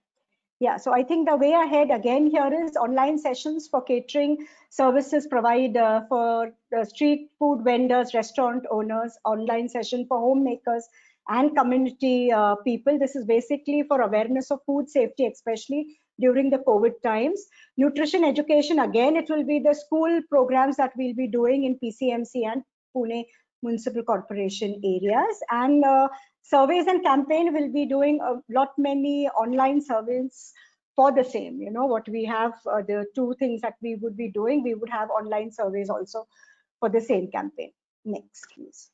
Yeah, so I think the way ahead again here is online sessions for catering services provide for street food vendors, restaurant owners, online session for homemakers and community people. This is basically for awareness of food safety, especially during the COVID times. Nutrition education, again, it will be the school programs that we'll be doing in PCMC and Pune Municipal Corporation areas. And surveys and campaign will be doing many online surveys for the same. You know what we have, the two things that we would be doing, we would have online surveys also for the same campaign. Next, please.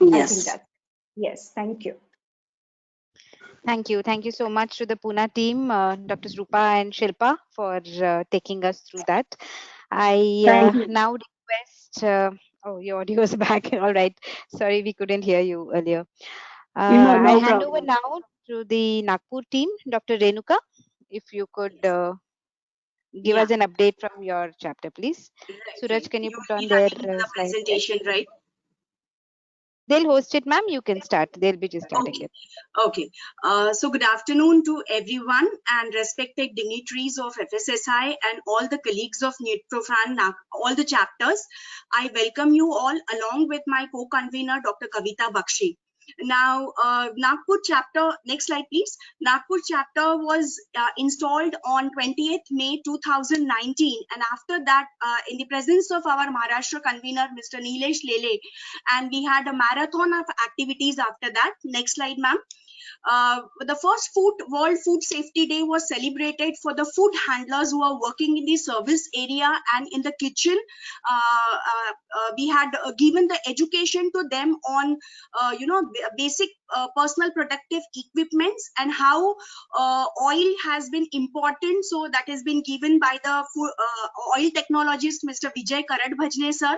Yes. Yes, thank you. Thank you. Thank you so much to the Pune team, Drs. Rupa and Shilpa, for taking us through that. I now request, oh, your audio is back. All right. Sorry, we couldn't hear you earlier. No I hand problem. over now to the Nagpur team. Dr. Renuka, if you could give us an update from your chapter, please. Suraj, can you put on their the slide? presentation, right? They'll host it, ma'am. You can start. They'll be just starting it. Okay. So good afternoon to everyone and respected dignitaries of FSSI and all the colleagues of Nitrofan, all the chapters. I welcome you all along with my co-convener, Dr. Kavita Bakshi. Now, Nagpur chapter, next slide please. Nagpur chapter was installed on 20th May 2019, and after that, in the presence of our Maharashtra convener, Mr. Nilesh Lele, and we had a marathon of activities after that. Next slide, ma'am. The first World Food Safety Day was celebrated for the food handlers who are working in the service area and in the kitchen. We had given the education to them on, basic personal protective equipments and how oil has been important. So that has been given by the oil technologist, Mr. Vijay Karadbhajne sir.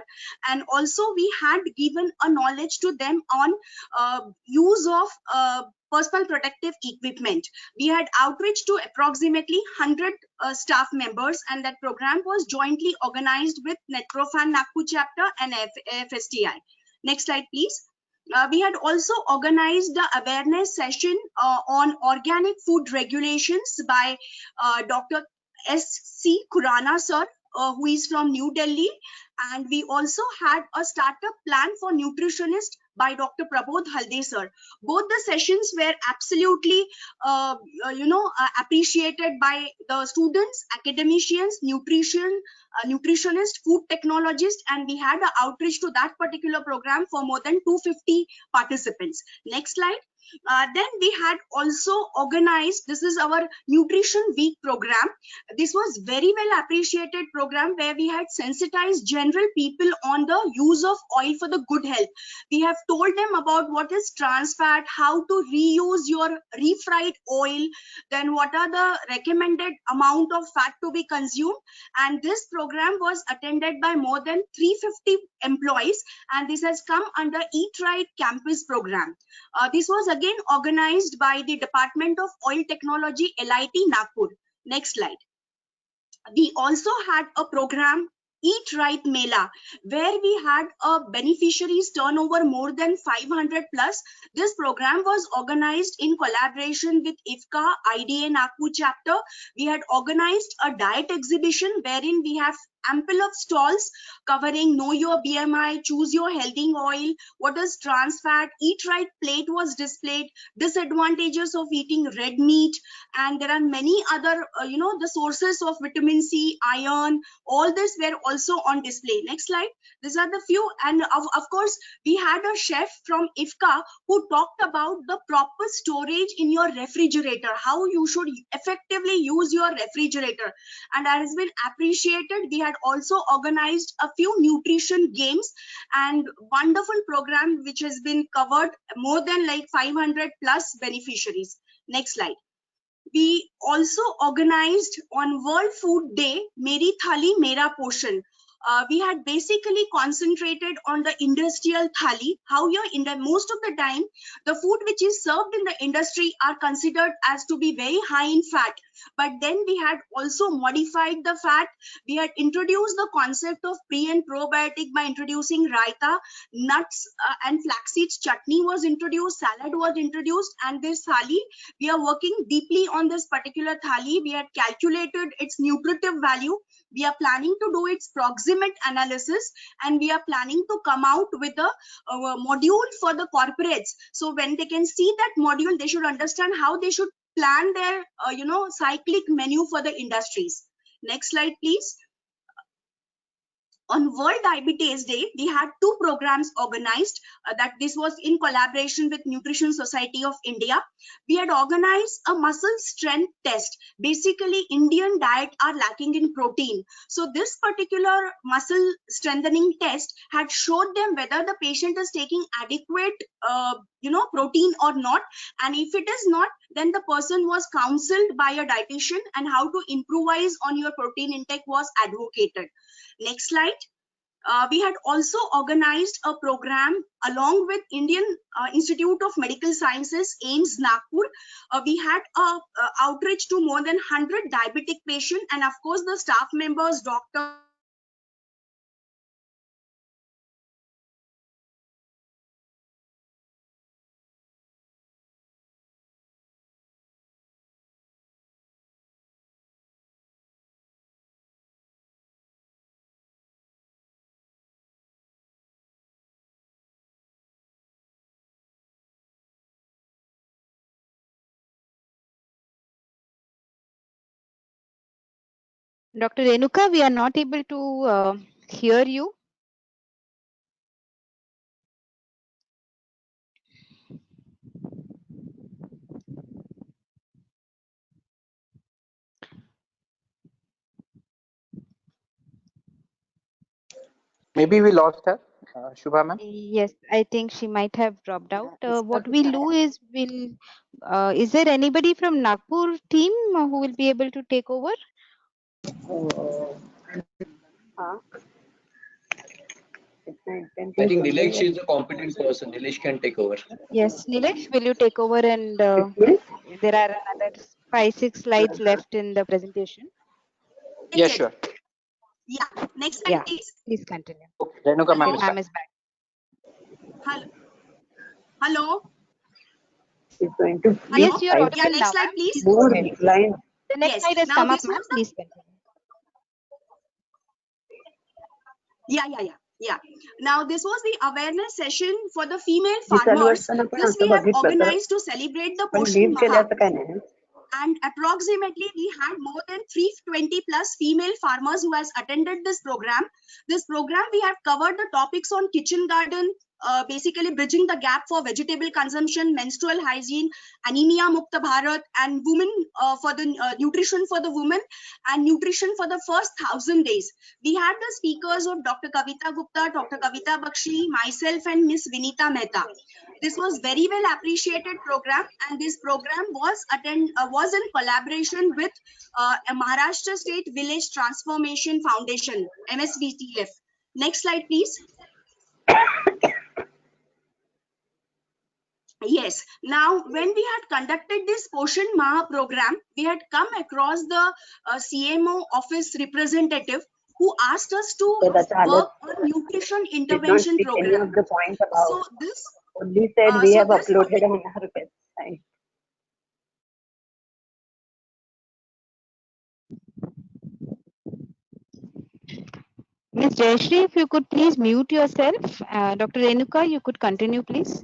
And also we had given a knowledge to them on use of personal protective equipment. We had outreach to approximately 100 staff members, and that program was jointly organized with Netrofan Nagpur chapter and FSTI. Next slide, please. We had also organized the awareness session on organic food regulations by Dr. S.C. Khurana sir, who is from New Delhi. And we also had a startup plan for nutritionist by Dr. Prabodh Halde sir. Both the sessions were absolutely, appreciated by the students, academicians, nutritionists, food technologists, and we had an outreach to that particular program for more than 250 participants. Next slide. Then we had also organized, this is our Nutrition Week program. This was very well appreciated program where we had sensitized general people on the use of oil for the good health. We have told them about what is trans fat, how to reuse your refried oil, then what are the recommended amount of fat to be consumed. And this program was attended by more than 350 employees, and this has come under Eat Right Campus program. This was again organized by the Department of Oil Technology, LIT Nagpur. Next slide. We also had a program, Eat Right Mela, where we had a beneficiaries turnover more than 500 plus. This program was organized in collaboration with IFCA, IDA Nagpur chapter. We had organized a diet exhibition wherein we have ample of stalls covering Know Your BMI, Choose Your Healthy Oil, what is trans fat, Eat Right plate was displayed, disadvantages of eating red meat, and there are many other, the sources of vitamin C, iron, all this were also on display. Next slide. These are the few, and of course, we had a chef from IFCA who talked about the proper storage in your refrigerator, how you should effectively use your refrigerator, and that has been appreciated. We had also organized a few nutrition games and wonderful program which has been covered more than like 500 plus beneficiaries. Next slide. We also organized on World Food Day, Meri Thali Mera Poshan. We had basically concentrated on the industrial thali, how most of the time the food which is served in the industry are considered as to be very high in fat, but then we had also modified the fat. We had introduced the concept of pre and probiotic by introducing raita, nuts and flaxseed chutney was introduced, salad was introduced, and this thali, we are working deeply on this particular thali. We had calculated its nutritive value. We are planning to do its proximate analysis, and we are planning to come out with a module for the corporates. So when they can see that module, they should understand how they should plan their, cyclic menu for the industries. Next slide, please. On World Diabetes Day, we had two programs organized. That this was in collaboration with Nutrition Society of India. We had organized a muscle strength test. Basically, Indian diet are lacking in protein. So this particular muscle strengthening test had showed them whether the patient is taking adequate, protein or not. And if it is not, then the person was counseled by a dietitian, and how to improvise on your protein intake was advocated. Next slide. We had also organized a program along with Indian Institute of Medical Sciences, AIIMS Nagpur. We had a outreach to more than 100 diabetic patients, and of course the staff members, doctors, Dr. Renuka, we are not able to hear you. Maybe we lost her, Shubha ma'am. Yes, I think she might have dropped out. What we'll do is is there anybody from Nagpur team who will be able to take over? I think Nilesh is a competent person. Nilesh can take over. Yes, Nilesh, will you take over? And there are another 5-6 slides left in the presentation. Yeah, sure. yeah. Next slide, Yeah, please. please continue. Renuka ma'am Okay, is ma'am back. is back. Hello. Hello. Yes, you're audible Yeah, next now, slide, ma'am. please. The next Yes. slide has Now come up, this ma'am. was the Please continue. Yeah. Now this was the awareness session for the female farmers. This we have organized to celebrate the Poshan Maha. And approximately we had more than 320 plus female farmers who has attended this program. This program we have covered the topics on kitchen garden, basically bridging the gap for vegetable consumption, menstrual hygiene, anemia mukta Bharat, and women for the nutrition for the women and nutrition for the first 1,000 days. We had the speakers of Dr. Kavita Gupta, Dr. Kavita Bakshi, myself, and Miss Vinita Mehta. This was very well appreciated program, and this program was in collaboration with Maharashtra State Village Transformation Foundation, MSVTF. Next slide, please. Yes. Now, when we had conducted this Poshan Maha program, we had come across the CMO office representative who asked us to work on nutrition intervention program. So this only said we have uploaded on our website. Ms. Jayashree, if you could please mute yourself. Dr. Renuka, you could continue, please.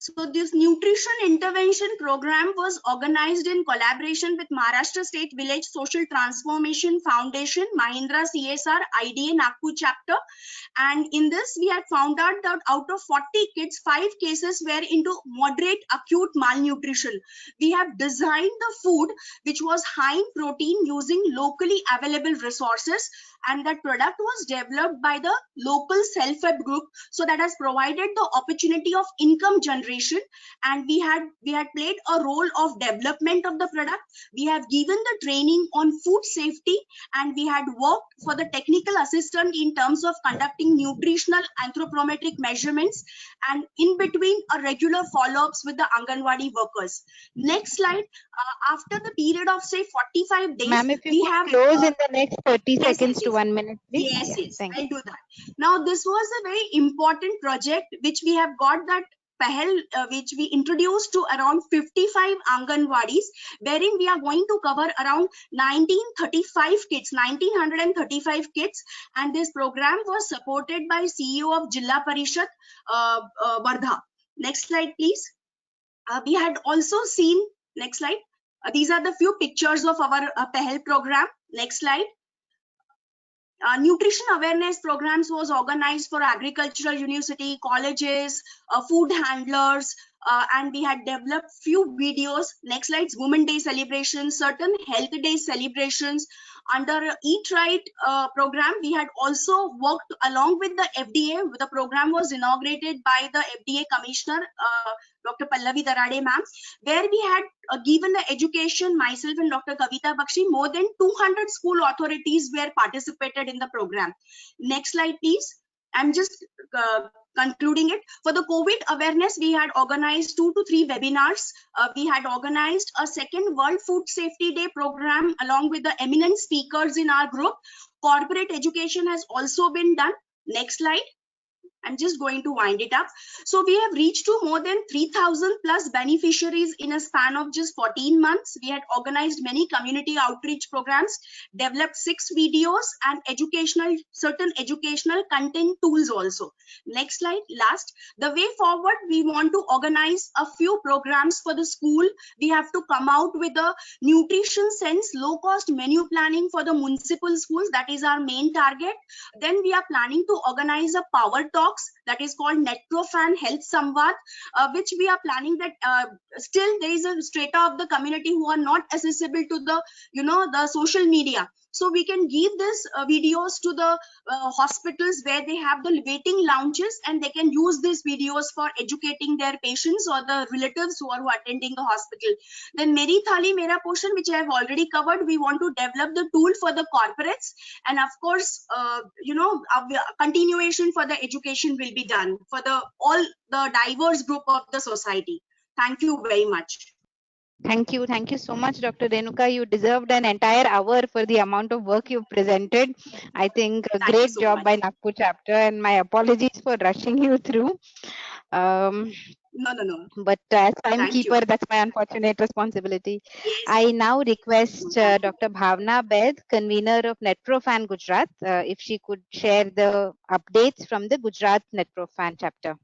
So this nutrition intervention program was organized in collaboration with Maharashtra State Village Social Transformation Foundation, Mahindra CSR, IDA Nagpur chapter. And in this, we had found out that out of 40 kids, 5 cases were into moderate acute malnutrition. We have designed the food which was high in protein using locally available resources, and that product was developed by the local self-help group. So that has provided the opportunity of income generation, and we had played a role of development of the product. We have given the training on food safety, and we had worked for the technical assistant in terms of conducting nutritional anthropometric measurements, and in between a regular follow-ups with the Anganwadi workers. Next slide. After the period of say 45 days, Ma'am, if you we could have close in the next 30 yes, seconds to 1 minute, please. Yes, Thank I'll you. do that. Now, this was a very important project which we have got that Pahel, which we introduced to around 55 Anganwadis, wherein we are going to cover around 1935 kids, and this program was supported by CEO of Jilla Parishad, Wardha. Next slide, please. We had also seen, next slide. These are the few pictures of our Pahel program. Next slide. Nutrition awareness programs was organized for agricultural university, colleges, food handlers, and we had developed few videos. Next slides, Women Day celebrations, certain Health Day celebrations. Under Eat Right program, we had also worked along with the FDA. The program was inaugurated by the FDA Commissioner, Dr. Pallavi Darade ma'am, where we had given the education, myself and Dr. Kavita Bakshi. More than 200 school authorities were participated in the program. Next slide, please. I'm just concluding it. For the COVID awareness, we had organized 2 to 3 webinars. We had organized a second World Food Safety Day program along with the eminent speakers in our group. Corporate education has also been done. Next slide. I'm just going to wind it up. So we have reached to more than 3,000 plus beneficiaries in a span of just 14 months. We had organized many community outreach programs, developed 6 videos and certain educational content tools also. Next slide, last. The way forward, we want to organize a few programs for the school. We have to come out with a nutrition sense, low cost menu planning for the municipal schools. That is our main target. Then we are planning to organize a power talk, that is called Netrofan Health Samvad, which we are planning that still there is a strata of the community who are not accessible to the the social media. So we can give these videos to the hospitals where they have the waiting lounges, and they can use these videos for educating their patients or the relatives who are attending the hospital. Then Meri Thali Mera Portion, which I have already covered, we want to develop the tool for the corporates, and of course continuation for the education will be done for all the diverse group of the society. Thank you very much. Thank you so much, Dr. Renuka. You deserved an entire hour for the amount of work you've presented. I think a Thank you great so job much. by Nagpur chapter, and my apologies for rushing you through. No. But as Thank timekeeper, you. that's my unfortunate responsibility. Yes. I now request Dr. Bhavna Baid, convener of Netrofan Gujarat, if she could share the updates from the Gujarat Netrofan chapter.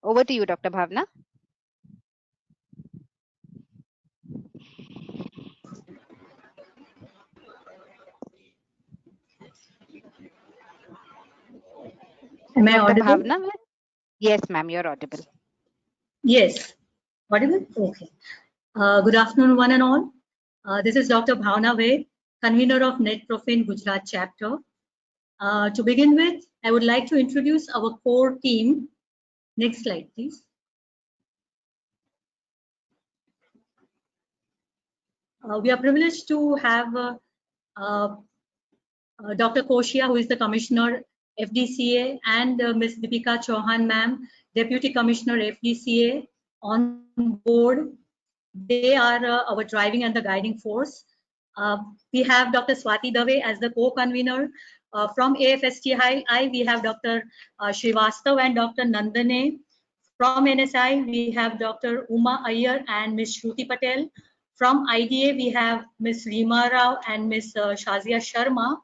Over to you, Dr. Bhavna. Am I Dr. audible? Bhavna? Yes, ma'am, you're audible. Yes. Audible? Okay. Good afternoon, one and all. This is Dr. Bhavna Baid, convener of Netrofan Gujarat chapter. To begin with, I would like to introduce our core team. Next slide, please. We are privileged to have Dr. Koshia, who is the Commissioner FDCA, and Ms. Deepika Chauhan, ma'am, Deputy Commissioner FDCA, on board. They are our driving and the guiding force. We have Dr. Swati Dave as the co-convener. From AFSTI, we have Dr. Srivastav and Dr. Nandane. From NSI, we have Dr. Uma Iyer and Ms. Shruti Patel. From IDA, we have Ms. Reema Rao and Ms. Shazia Sharma.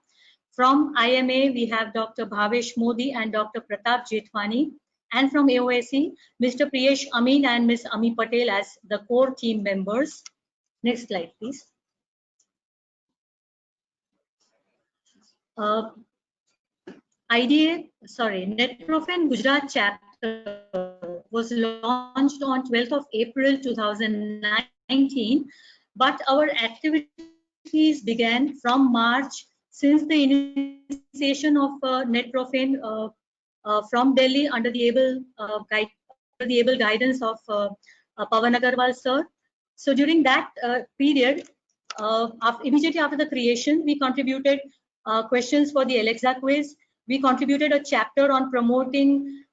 From IMA, we have Dr. Bhavesh Modi and Dr. Pratap Jethwani. And from AOSE, Mr. Priyesh Amin and Ms. Ami Patel as the core team members. Next slide, please. Netrofan Gujarat chapter was launched on 12th of April 2019, but our activities began from March since the initiation of Netrofan from Delhi under the able guidance of Pawan Agarwal sir. So during that period, immediately after the creation, we contributed questions for the Alexa quiz. We contributed a chapter on promoting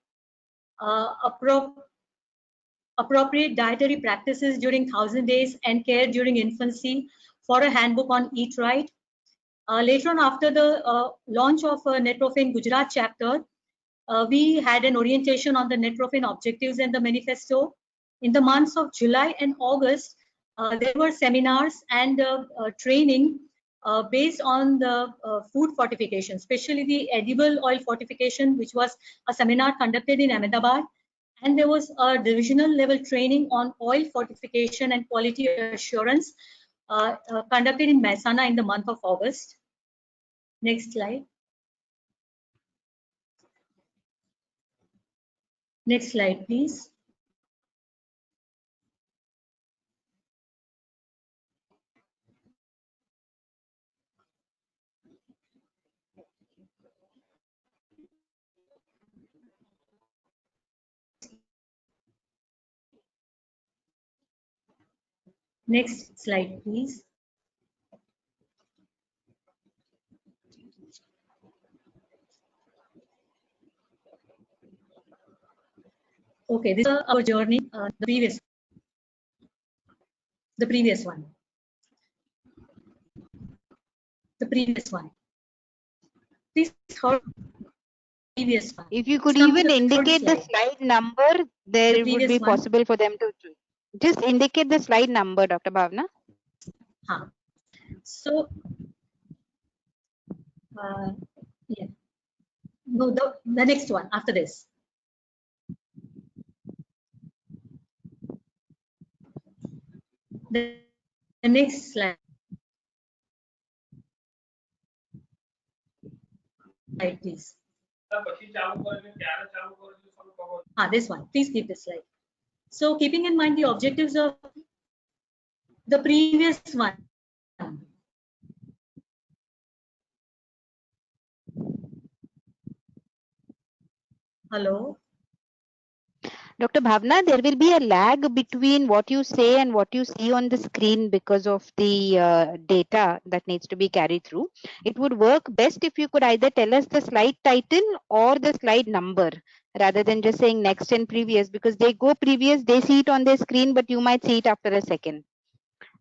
appropriate dietary practices during 1000 days and care during infancy for a handbook on Eat Right. Later on, after the launch of Netrofan Gujarat chapter, we had an orientation on the Netrofan objectives and the manifesto. In the months of July and August, there were seminars and training based on the food fortification, especially the edible oil fortification, which was a seminar conducted in Ahmedabad. And there was a divisional level training on oil fortification and quality assurance conducted in Mehsana in the month of August. Next slide. Next slide, please. Next slide, please. Okay, this is our journey. The previous one. Please, how previous one. If you could even indicate the slide number, there it would be possible for them to just indicate the slide number, Dr. Bhavna. So, yeah. No, the next one after this. The next slide. Please. This one. Please keep this slide. So, keeping in mind the objectives of the previous one. Hello. Dr. Bhavna, there will be a lag between what you say and what you see on the screen because of the data that needs to be carried through. It would work best if you could either tell us the slide title or the slide number rather than just saying next and previous, because they go previous, they see it on their screen, but you might see it after a second.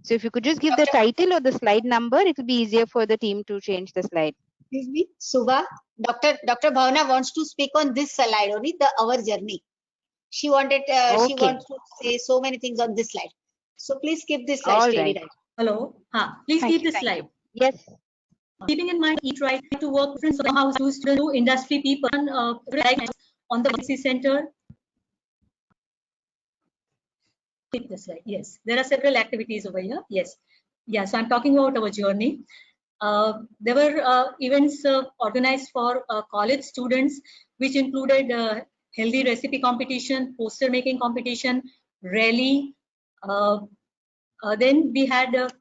So if you could just give the title or the slide number, it will be easier for the team to change the slide. Excuse me, Subha. Dr. Bhavna wants to speak on this slide only, our journey. She wanted, she wants to say so many things on this slide. So please keep this slide steady. Right. Hello. Please keep this slide. Yes. Keeping in mind, each right to work how to industry people on the policy center. Keep this slide. Yes, there are several activities over here. Yes. Yeah. So I'm talking about our journey. There were events organized for college students, which included healthy recipe competition, poster making competition, rally. Then we had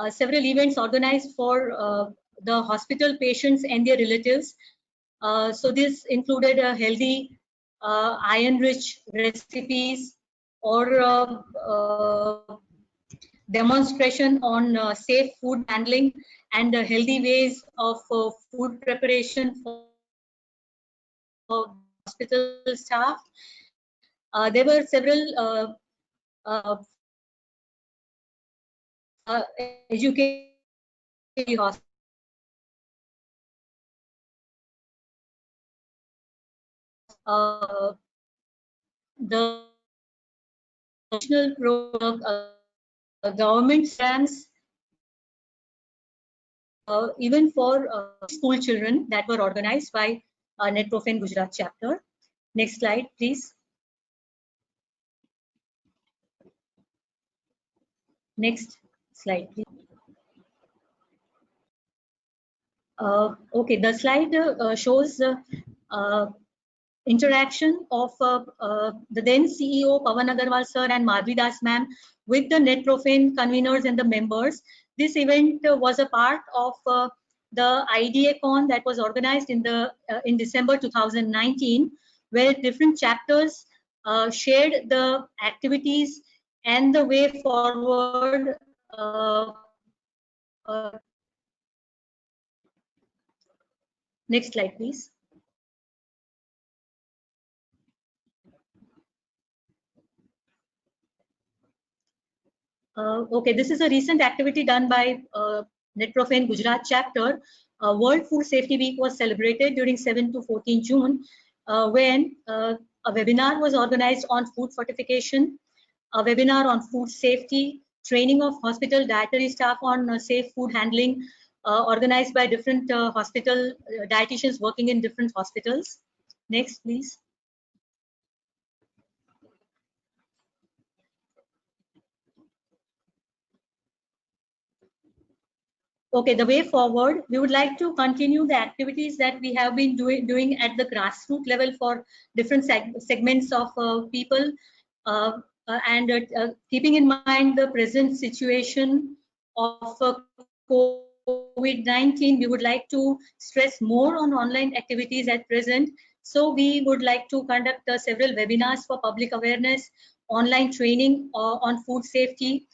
several events organized for the hospital patients and their relatives. So this included healthy iron-rich recipes or demonstration on safe food handling and healthy ways of food preparation for hospital staff. There were several education hospitals. The national government stands even for school children that were organized by Netprofen Gujarat chapter. Next slide, please. Next slide, please. Okay, the slide shows interaction of the then CEO Pawan Agarwal sir and Madhvi Das ma'am with the Netprofen conveners and the members. This event was a part of the IDA-Con that was organized in December 2019, where different chapters shared the activities and the way forward. Next slide, please. Okay, this is a recent activity done by Netprofen Gujarat chapter. World Food Safety Week was celebrated during 7 to 14 June when a webinar was organized on food fortification, a webinar on food safety, training of hospital dietary staff on safe food handling, organized by different hospital dietitians working in different hospitals. Next, please. Okay, the way forward, we would like to continue the activities that we have been doing at the grassroots level for different segments of people, and keeping in mind the present situation of COVID-19, we would like to stress more on online activities at present. So we would like to conduct several webinars for public awareness, online training on food safety.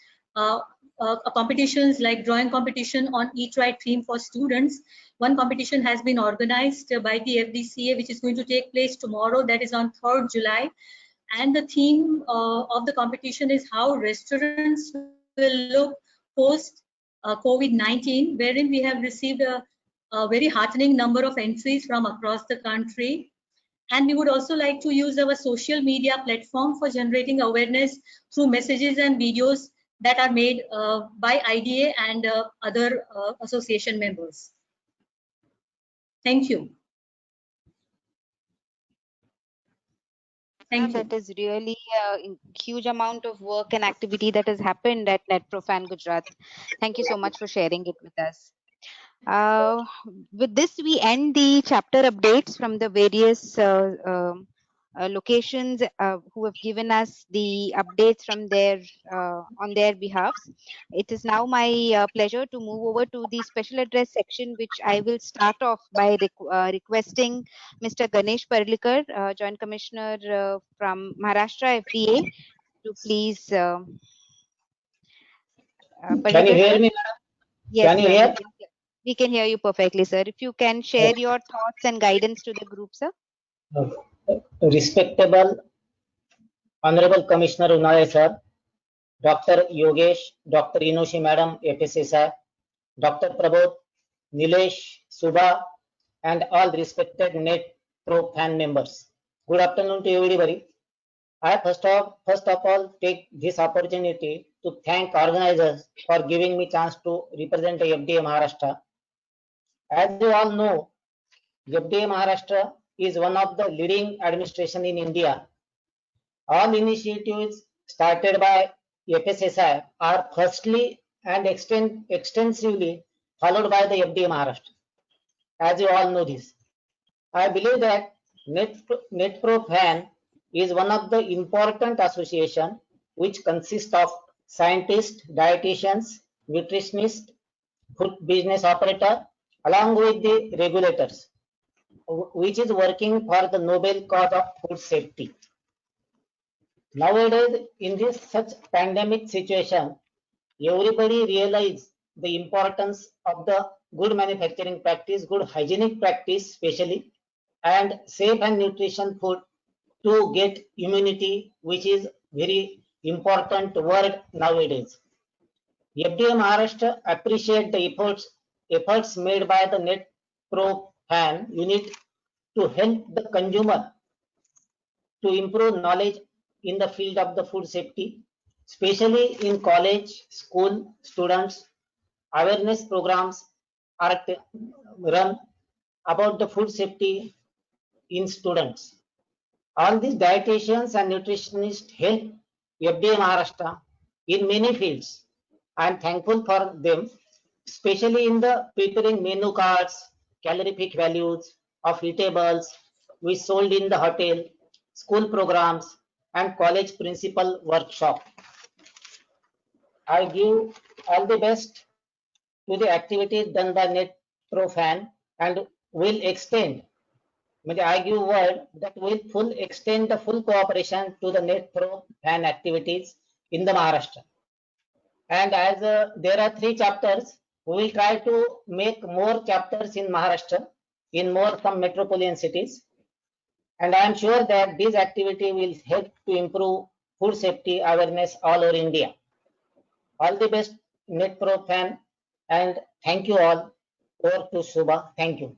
competitions like drawing competition on Eat Right theme for students. One competition has been organized by the FDCA, which is going to take place tomorrow, that is on 3rd July. And the theme of the competition is how restaurants will look post COVID-19, wherein we have received a very heartening number of entries from across the country. And we would also like to use our social media platform for generating awareness through messages and videos that are made by IDA and other association members. Thank you. Thank you. That is really a huge amount of work and activity that has happened at NetProf Gujarat. Thank you so much for sharing it with us. With this, we end the chapter updates from the various locations who have given us the updates from their on their behalfs. It is now my pleasure to move over to the special address section, which I will start off by requesting Mr. Ganesh Parlikar, Joint Commissioner from Maharashtra FDA, to please. Can Parlikar, you hear sir? me, madam? Yes, Can you sir. hear? We can hear you perfectly, sir. If you can share your thoughts and guidance to the group, sir. Respectable Honorable Commissioner Unay sir, Dr. Yogesh, Dr. Inushi madam, FSA sir, Dr. Prabodh, Nilesh, Subha, and all respected NetPro fan members. Good afternoon to everybody. I first of all take this opportunity to thank organizers for giving me chance to represent the FDA Maharashtra. As you all know, FDA Maharashtra is one of the leading administration in India. All initiatives started by FSSI are firstly and extensively followed by the FDA Maharashtra. As you all know this, I believe that NetPro Fan is one of the important association which consists of scientists, dietitians, nutritionists, food business operator, along with the regulators, which is working for the noble cause of food safety. Nowadays, in this such pandemic situation, everybody realize the importance of the good manufacturing practice, good hygienic practice, especially, and safe and nutrition food to get immunity, which is very important word nowadays. FDA Maharashtra appreciate the efforts made by the NetPro Fan unit to help the consumer to improve knowledge in the field of the food safety, especially in college, school students. Awareness programs are run about the food safety in students. All these dietitians and nutritionists help FDA Maharashtra in many fields. I am thankful for them, especially in the preparing menu cards, calorific values of eatables we sold in the hotel, school programs, and college principal workshop. I give all the best to the activities done by NetPro Fan and will extend. I give word that will extend the full cooperation to the NetPro Fan activities in the Maharashtra. And as there are 3 chapters, we will try to make more chapters in Maharashtra, in more some metropolitan cities. And I am sure that this activity will help to improve food safety awareness all over India. All the best, NetPro Fan, and thank you all. Over to Subha. Thank you.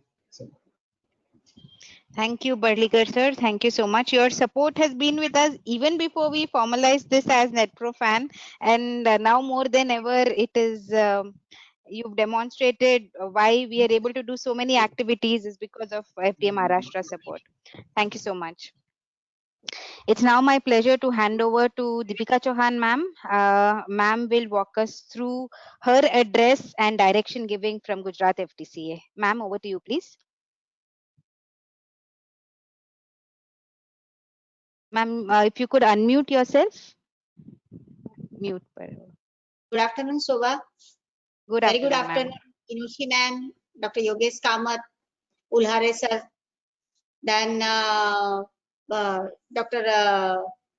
Thank you, Parlikar sir. Thank you so much. Your support has been with us even before we formalized this as NetPro Fan, and now more than ever, it is. You've demonstrated why we are able to do so many activities is because of FDA Maharashtra support. Thank you so much. It's now my pleasure to hand over to Deepika Chauhan ma'am. Ma'am will walk us through her address and direction giving from Gujarat FDCA. Ma'am, over to you, please. Ma'am, if you could unmute yourself. Mute. Good afternoon, Shobha. Very good afternoon, Inushi ma'am, Dr. Yogesh Kamath, Ulhare sir, then Dr.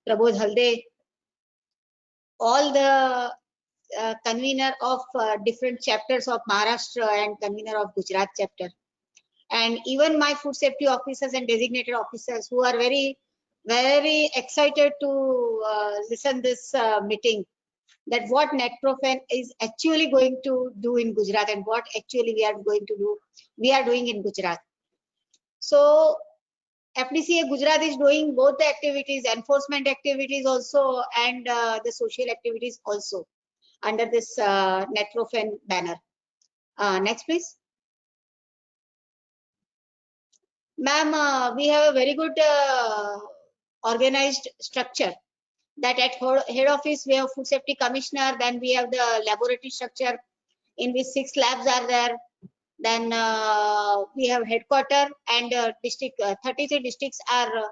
Prabodh Halde, all the convener of different chapters of Maharashtra and convener of Gujarat chapter. And even my food safety officers and designated officers who are very, very excited to listen this meeting, that what Nectrofen is actually going to do in Gujarat and what actually we are doing in Gujarat. So FDCA Gujarat is doing both the activities, enforcement activities also, and the social activities also under this Nectrofen banner. Next, please. Ma'am, we have a very good organized structure. That at head office we have food safety commissioner, then we have the laboratory structure in which 6 labs are there. Then we have headquarter and district. 33 districts are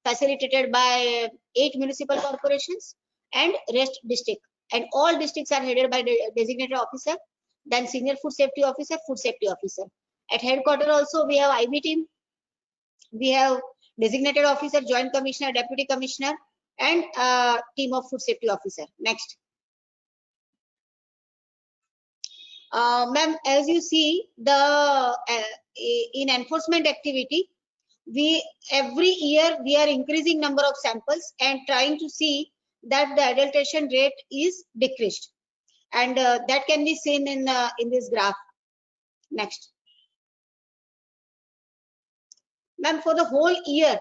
facilitated by 8 municipal corporations and rest district. And all districts are headed by the designated officer, then senior food safety officer, food safety officer. At headquarter also we have IB team. We have designated officer, joint commissioner, deputy commissioner, and team of food safety officer. Next. Ma'am, as you see, the in enforcement activity, every year we are increasing number of samples and trying to see that the adulteration rate is decreased, and that can be seen in this graph. Next. Ma'am, for the whole year,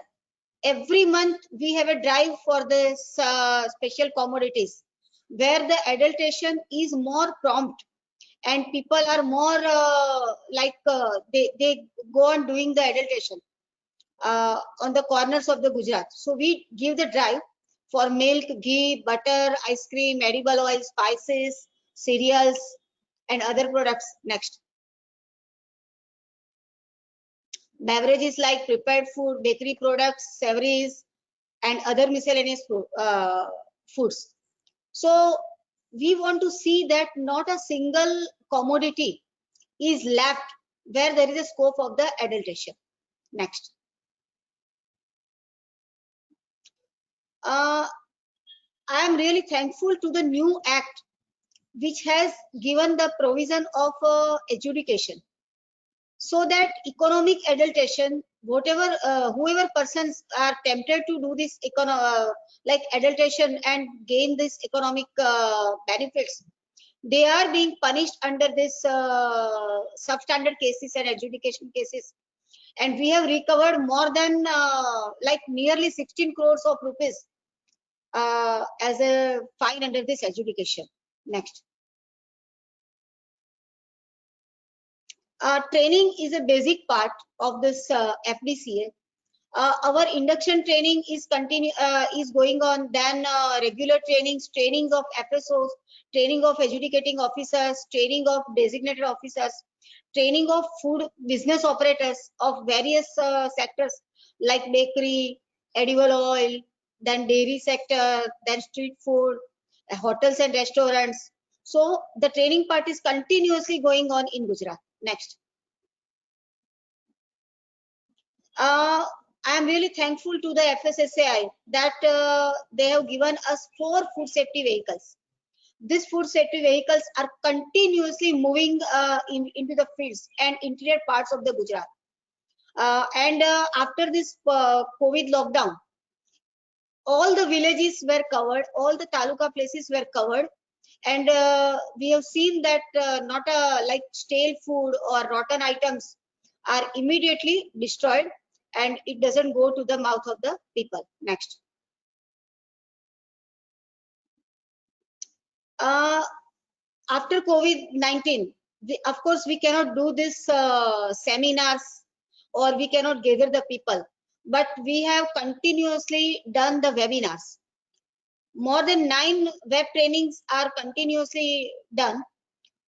every month we have a drive for this special commodities where the adulteration is more prompt and people are more they go on doing the adulteration on the corners of the Gujarat. So we give the drive for milk, ghee, butter, ice cream, edible oil, spices, cereals, and other products. Next. Beverages like prepared food, bakery products, savories, and other miscellaneous foods. So we want to see that not a single commodity is left where there is a scope of the adulteration. Next. I am really thankful to the new act which has given the provision of adjudication, so that economic adulteration, whoever persons are tempted to do this like adulteration and gain this economic benefits, they are being punished under this substandard cases and adjudication cases. And we have recovered more than nearly 16 crores of rupees as a fine under this adjudication. Next. Training is a basic part of this FDCA. Our induction training is going on, then regular trainings of FSOs, training of adjudicating officers, training of designated officers, training of food business operators of various sectors like bakery, edible oil, then dairy sector, then street food, hotels and restaurants. So the training part is continuously going on in Gujarat. Next. I am really thankful to the FSSAI that they have given us 4 food safety vehicles. These food safety vehicles are continuously moving into the fields and interior parts of the Gujarat. After this COVID lockdown, all the villages were covered, all the taluka places were covered, and we have seen that not like stale food or rotten items are immediately destroyed, and it doesn't go to the mouth of the people. Next. After COVID-19, of course, we cannot do this seminars or we cannot gather the people, but we have continuously done the webinars. More than 9 web trainings are continuously done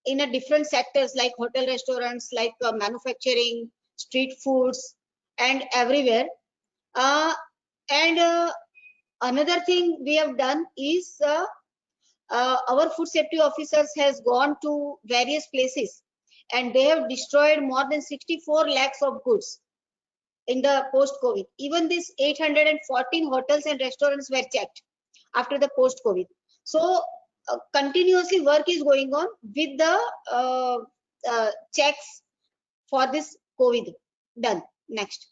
in a different sectors like hotel, restaurants, like manufacturing, street foods, and everywhere. Another thing we have done is our food safety officers has gone to various places and they have destroyed more than 64 lakhs of goods in the post-COVID. Even these 814 hotels and restaurants were checked after the post-COVID. So continuously work is going on with the checks for this COVID done. Next.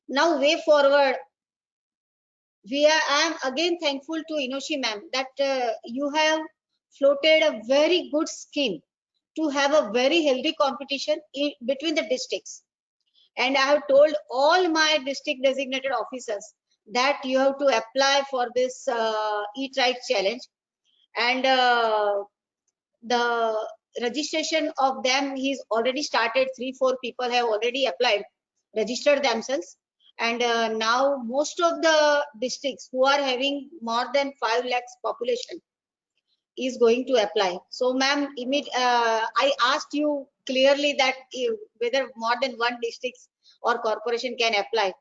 Now way forward, I am again thankful to Inoshi ma'am that you have floated a very good scheme to have a very healthy competition between the districts. And I have told all my district designated officers that you have to apply for this Eat Right challenge. And the registration of them is already started. 3-4 people have already applied, registered themselves. And now most of the districts who are having more than 5 lakhs population is going to apply. So ma'am, I asked you clearly that whether more than one district or corporation can apply.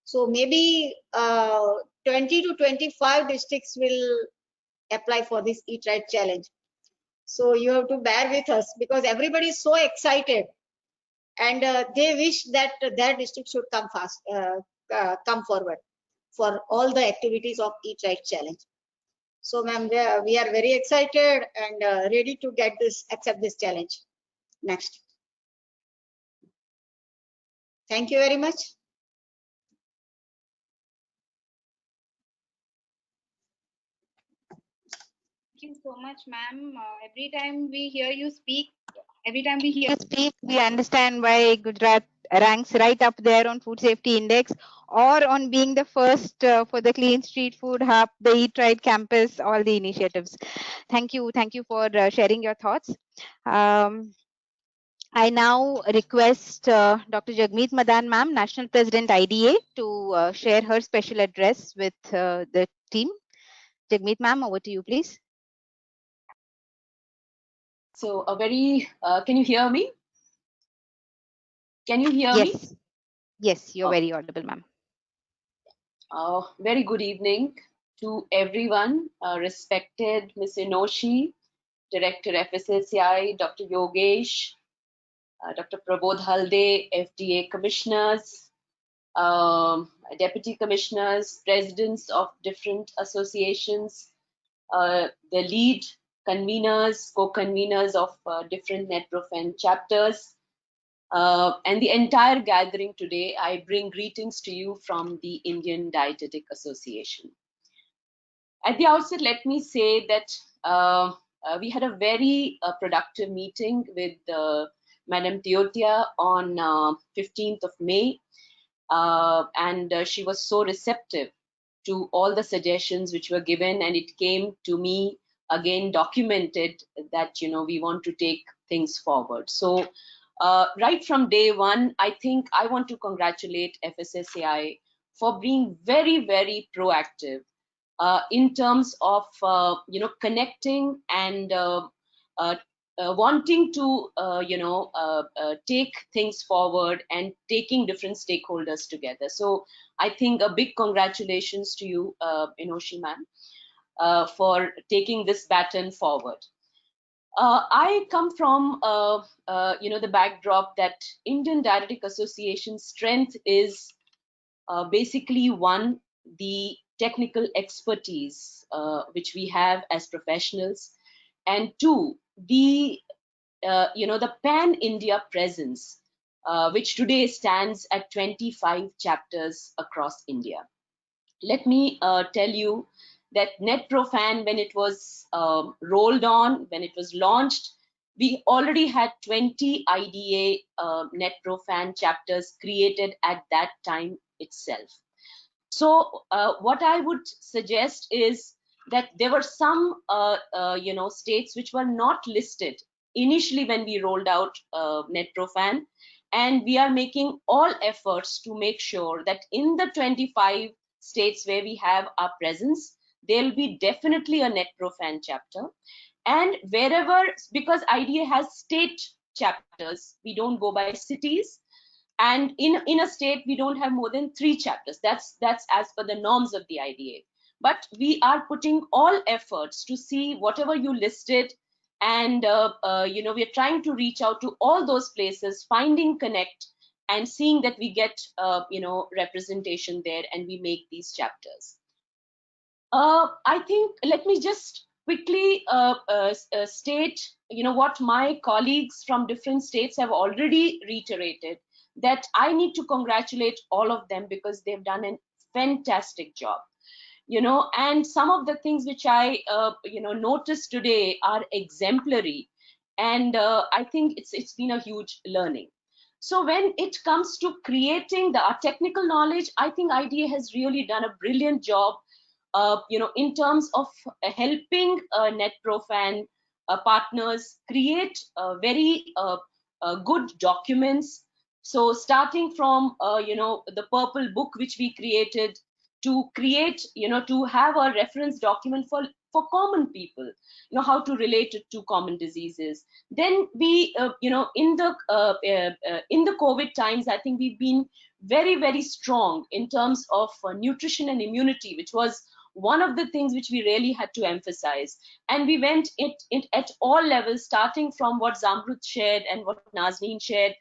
So maybe 20 to 25 districts will apply for this Eat Right challenge. So you have to bear with us because everybody is so excited and they wish that their district should come come forward for all the activities of Eat Right challenge. So ma'am, we are very excited and ready to accept this challenge. Next. Thank you very much. Thank you so much, ma'am. Every time we hear you speak, we understand why Gujarat ranks right up there on Food Safety Index or on being the first for the Clean Street Food Hub, the Eat Right Campus, all the initiatives. Thank you for sharing your thoughts. I now request Dr. Jagmeet Madan ma'am, National President IDA, to share her special address with the team. Jagmeet ma'am, over to you, please. So can you hear me? Can you hear me? Yes, you're very audible, ma'am. Very good evening to everyone, respected Ms. Inoshi, Director FSSAI, Dr. Yogesh, Dr. Prabodh Halde, FDA commissioners, deputy commissioners, presidents of different associations, the lead conveners, co-conveners of different NetProfen chapters, and the entire gathering today. I bring greetings to you from the Indian Dietetic Association. At the outset, let me say that we had a very productive meeting with Madam Teotia on 15th of May, and she was so receptive to all the suggestions which were given, and it came to me again documented that we want to take things forward. So right from day one, I think I want to congratulate FSSAI for being very, very proactive in terms of connecting and wanting to take things forward and taking different stakeholders together. So I think a big congratulations to you, Inoshi ma'am, for taking this baton forward. I come from the backdrop that Indian Dietetic Association's strength is basically one, the technical expertise which we have as professionals, and two, the pan-India presence, which today stands at 25 chapters across India. Let me tell you that NetProfen, when it was rolled on, when it was launched, we already had 20 IDA NetProfen chapters created at that time itself. So what I would suggest is that there were some states which were not listed initially when we rolled out NetProfen, and we are making all efforts to make sure that in the 25 states where we have our presence, there will be definitely a NetProfen chapter. And wherever, because IDA has state chapters, we don't go by cities, and in a state we don't have more than 3 chapters. That's as per the norms of the IDA. But we are putting all efforts to see whatever you listed, and we are trying to reach out to all those places, finding connect and seeing that we get representation there and we make these chapters. I think let me just quickly state, what my colleagues from different states have already reiterated, that I need to congratulate all of them because they've done a fantastic job. And some of the things which I, noticed today are exemplary, and I think it's been a huge learning. So when it comes to creating the technical knowledge, I think IDA has really done a brilliant job, in terms of helping NetProfan partners create very good documents. So starting from, the purple book which we created, to create, to have a reference document for common people, how to relate it to common diseases. Then we, in the COVID times, I think we've been very, very strong in terms of nutrition and immunity, which was one of the things which we really had to emphasize. And we went it at all levels, starting from what Zamrud shared and what Nazneen shared.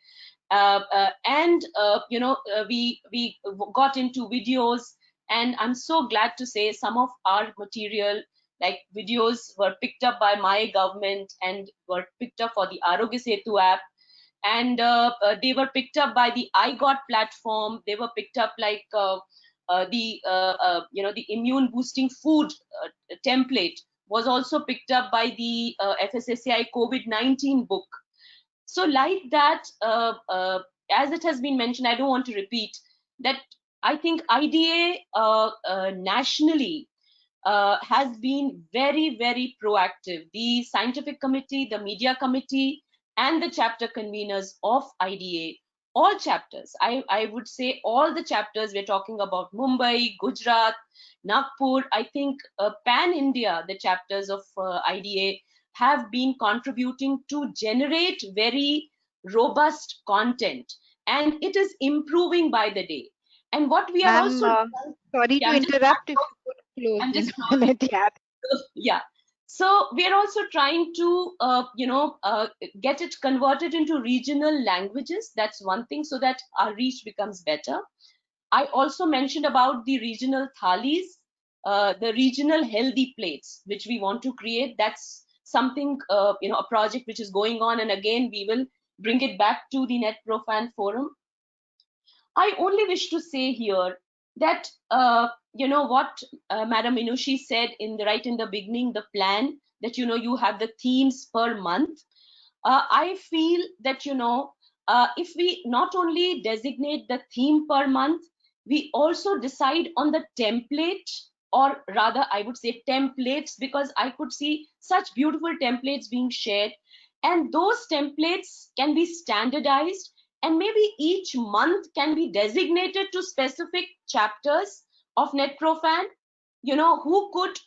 We got into videos, and I'm so glad to say some of our material, like videos, were picked up by my government and were picked up for the Arogya Setu app. And they were picked up by the iGot platform. They were picked up like the immune boosting food template was also picked up by the FSSAI COVID-19 book. So like that, as it has been mentioned, I don't want to repeat that. I think IDA nationally has been very, very proactive. The scientific committee, the media committee, and the chapter conveners of IDA, all chapters, I would say all the chapters, we're talking about Mumbai, Gujarat, Nagpur, I think pan-India, the chapters of IDA have been contributing to generate very robust content, and it is improving by the day. And what we are also sorry to interrupt, if you could close. Yeah. So we are also trying to, get it converted into regional languages. That's one thing, so that our reach becomes better. I also mentioned about the regional thalis, the regional healthy plates, which we want to create. That's something, a project which is going on. And again, we will bring it back to the NetProfan forum. I only wish to say here that, what Madam Inushi said right in the beginning, the plan that, you have the themes per month. I feel that, if we not only designate the theme per month, we also decide on the template, or rather I would say templates, because I could see such beautiful templates being shared, and those templates can be standardized, and maybe each month can be designated to specific chapters of NetProfan, who could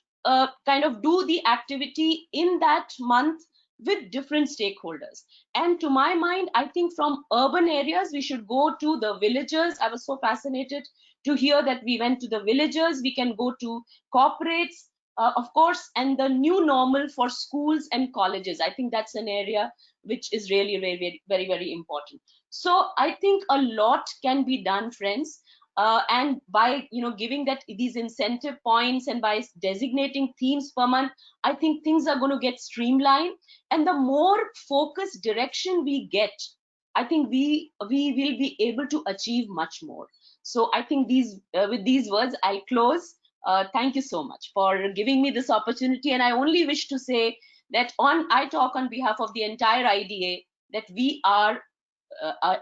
kind of do the activity in that month with different stakeholders. And to my mind, I think from urban areas, we should go to the villagers. I was so fascinated to hear that we went to the villagers. We can go to corporates, of course, and the new normal for schools and colleges. I think that's an area which is really, really very, very important. So I think a lot can be done, friends. And by giving that these incentive points, and by designating themes per month, I think things are going to get streamlined, and the more focused direction we get, I think we will be able to achieve much more. So I think with these words I'll close. Thank you so much for giving me this opportunity, and I only wish to say that I talk on behalf of the entire IDA that we are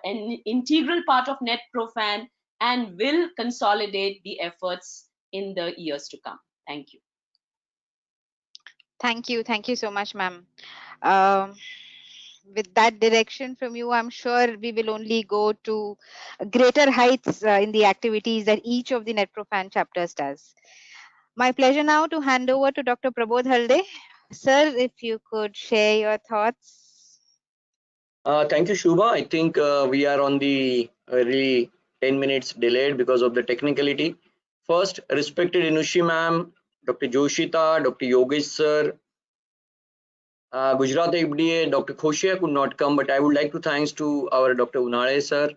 an integral part of NetProfan and will consolidate the efforts in the years to come. Thank you. Thank you so much, ma'am. With that direction from you, I'm sure we will only go to greater heights in the activities that each of the NetProfan chapters does. My pleasure now to hand over to Dr. Prabodh Halde. Sir, if you could share your thoughts. Thank you, Shubha. I think we are on the really 10 minutes delayed because of the technicality. First, respected Inushi ma'am, Dr. Joshita, Dr. Yogesh sir, Gujarat FDA, Dr. Khoshia could not come, but I would like to thanks to our Dr. Unale sir,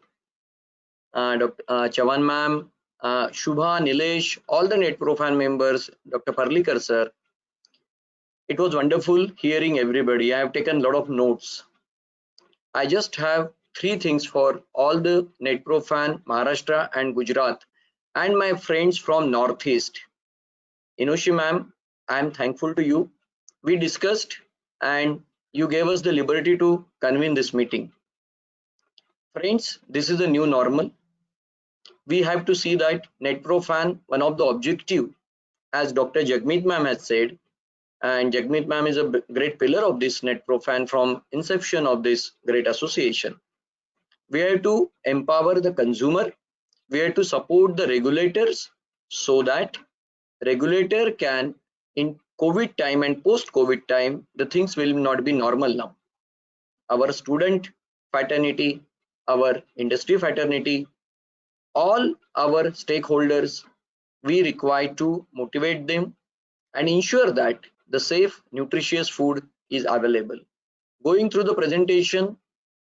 Dr. Chavan ma'am, Shubha, Nilesh, all the NetProfan members, Dr. Parlikar sir. It was wonderful hearing everybody. I have taken a lot of notes. I just have 3 things for all the NetProfan, Maharashtra and Gujarat and my friends from Northeast. Inoshi ma'am, I am thankful to you. We discussed and you gave us the liberty to convene this meeting. Friends, this is the new normal. We have to see that NetProfan, one of the objective, as Dr. Jagmeet ma'am has said, and Jagmeet ma'am is a great pillar of this NetProfan from inception of this great association. We have to empower the consumer. We have to support the regulators so that regulator can, in COVID time and post-COVID time, the things will not be normal now. Our student fraternity, our industry fraternity, all our stakeholders, we require to motivate them and ensure that the safe, nutritious food is available. Going through the presentation,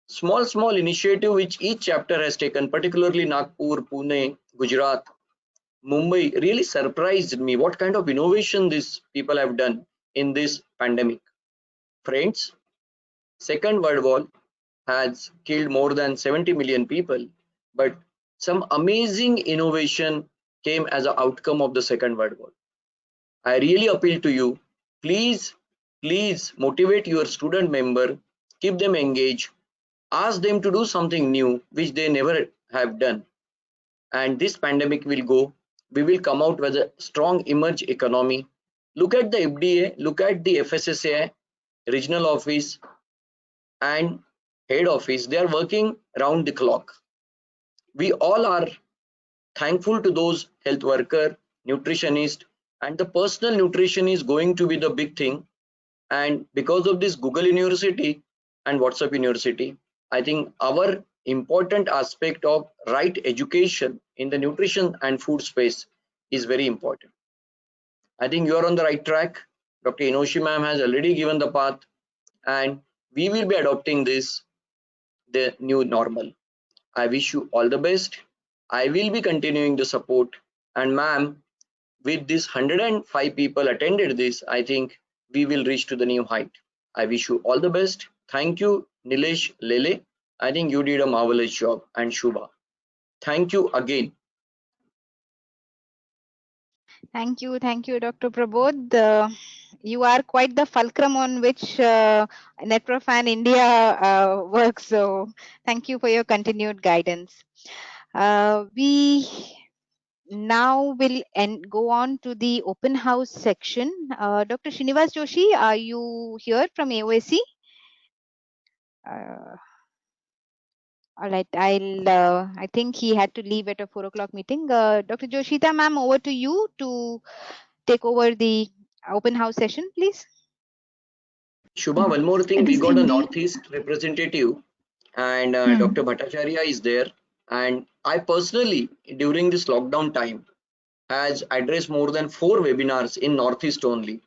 small initiative which each chapter has taken, particularly Nagpur, Pune, Gujarat, Mumbai, really surprised me what kind of innovation these people have done in this pandemic. Friends, second world war has killed more than 70 million people, but some amazing innovation came as an outcome of the second world war. I really appeal to you, please motivate your student member, keep them engaged, ask them to do something new which they never have done, and this pandemic will go. We will come out with a strong emerge economy. Look at the FDA, look at the FSSAI, regional office and head office. They are working round the clock. We all are thankful to those health worker, nutritionist, and the personal nutrition is going to be the big thing. And because of this Google University and WhatsApp University, I think our important aspect of right education in the nutrition and food space is very important. I think you are on the right track. Dr. Inoshi ma'am has already given the path, and we will be adopting this, the new normal. I wish you all the best. I will be continuing the support, and ma'am, with this 105 people attended this, I think we will reach to the new height. I wish you all the best. Thank you, Nilesh, Lele. I think you did a marvelous job, and Shubha. Thank you again. Thank you, Dr. Prabodh. You are quite the fulcrum on which NetProfan India works. So thank you for your continued guidance. We now will go on to the open house section. Dr. Srinivas Joshi, are you here from AOSC? All right, I think he had to leave at a 4 o'clock meeting. Dr. Joshita ma'am, over to you to take over the open house session, please. Shubha, one more thing, we got a Northeast representative, and Dr. Bhattacharya is there. And I personally, during this lockdown time, has addressed more than 4 webinars in Northeast only.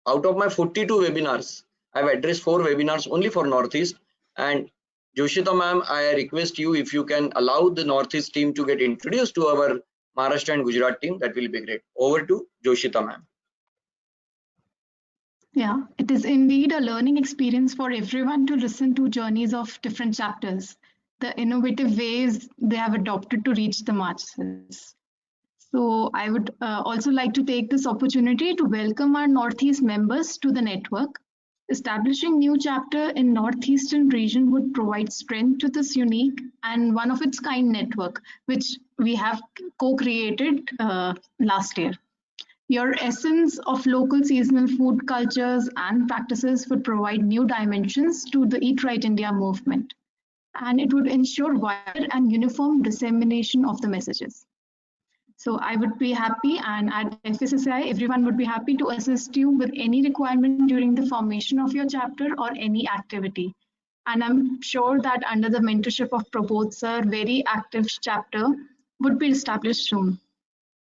Out of my 42 webinars, I've addressed 4 webinars only for Northeast. And Joshita ma'am, I request you, if you can allow the Northeast team to get introduced to our Maharashtra and Gujarat team, that will be great. Over to Joshita ma'am. Yeah, it is indeed a learning experience for everyone to listen to journeys of different chapters, the innovative ways they have adopted to reach the masses. So I would also like to take this opportunity to welcome our Northeast members to the network. Establishing new chapter in Northeastern region would provide strength to this unique and one of its kind network, which we have co-created last year. Your essence of local seasonal food cultures and practices would provide new dimensions to the Eat Right India movement, and it would ensure wider and uniform dissemination of the messages. So I would be happy, and at FSSAI, everyone would be happy to assist you with any requirement during the formation of your chapter or any activity. And I'm sure that under the mentorship of Prabodh sir, very active chapter would be established soon.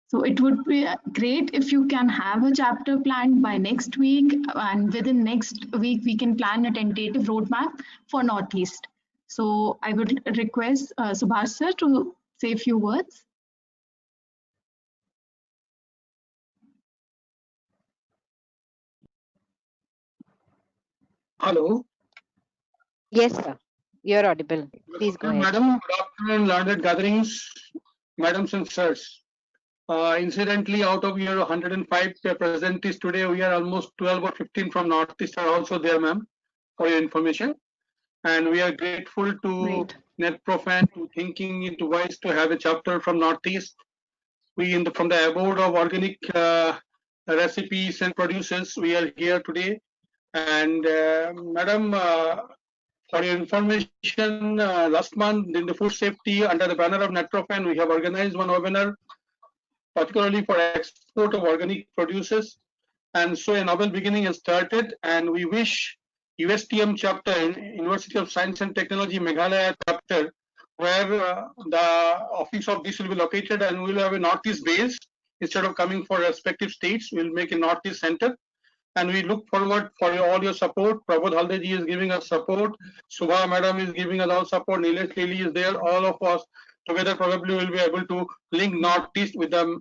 So it would be great if you can have a chapter planned by next week, and within next week we can plan a tentative roadmap for Northeast. So I would request Subhash sir to say a few words. Hello. Yes, sir. You're audible. Please go ahead. Madam, good afternoon, learned gatherings, madams and sirs. Incidentally, out of your 105 presenters today, we are almost 12 or 15 from Northeast are also there, ma'am, for your information. And we are grateful to NetProfan to thinking it wise to have a chapter from Northeast. We from the abode of organic recipes and producers, we are here today. And madam, for your information, last month in the food safety under the banner of NetProfan, we have organized one webinar, particularly for export of organic producers. And so a novel beginning has started, and we wish USTM chapter, University of Science and Technology Meghalaya chapter, where the office of this will be located, and we'll have a Northeast base. Instead of coming for respective states, we'll make a Northeast center. And we look forward for all your support. Prabodh Halde ji is giving us support. Subha madam is giving us all support. Nilesh Lili is there. All of us together probably will be able to link Northeast with the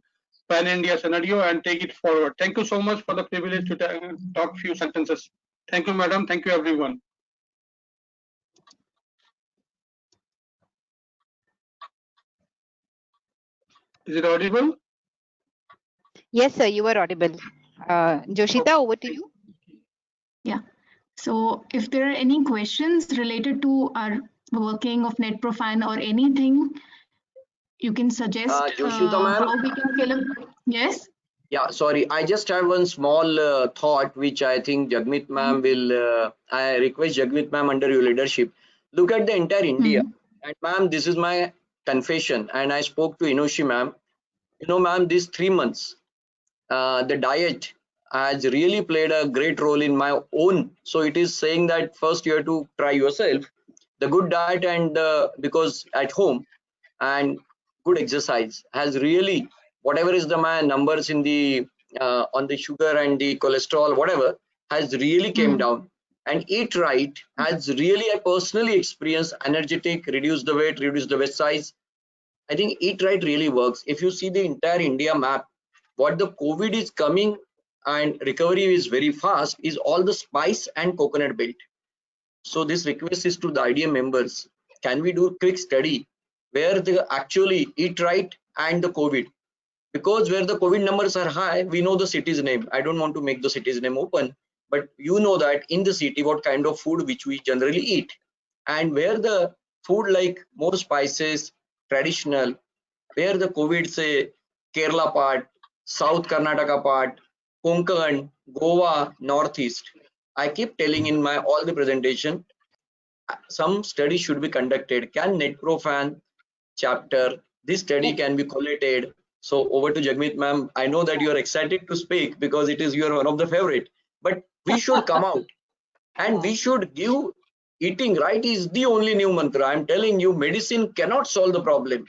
pan-India scenario and take it forward. Thank you so much for the privilege to talk few sentences. Thank you, madam. Thank you, everyone. Is it audible? Yes, sir. You are audible. Joshita, over to you. Yeah. So if there are any questions related to our working of NetProfan or anything, you can suggest Joshita ma'am? how we can fill up. Yes. Yeah, sorry. I just have one small thought, which I think Jagmeet ma'am will. I request Jagmeet ma'am under your leadership. Look at the entire India. And ma'am, this is my confession. And I spoke to Inoshi ma'am. You know, ma'am, these 3 months, the diet has really played a great role in my own. So it is saying that first you have to try yourself the good diet, and because at home, and good exercise has really, whatever is the my numbers in the on the sugar and the cholesterol, whatever, has really came down. And eat right has really, I personally experienced energetic, reduce the weight, reduce the waist size. I think eat right really works. If you see the entire India map, what the COVID is coming and recovery is very fast is all the spice and coconut belt. So this request is to the IDM members. Can we do quick study where they actually eat right and the COVID? Because where the COVID numbers are high, we know the city's name. I don't want to make the city's name open, but you know that in the city, what kind of food which we generally eat, and where the food like more spices, traditional, where the COVID say Kerala part, South Karnataka part, Konkan, Goa, Northeast. I keep telling in my all the presentation, some study should be conducted. Can NetProfan chapter, this study can be collated. So over to Jagmeet ma'am. I know that you are excited to speak because it is your one of the favorite, but we should come out and we should give. Eating right is the only new mantra. I'm telling you, medicine cannot solve the problem.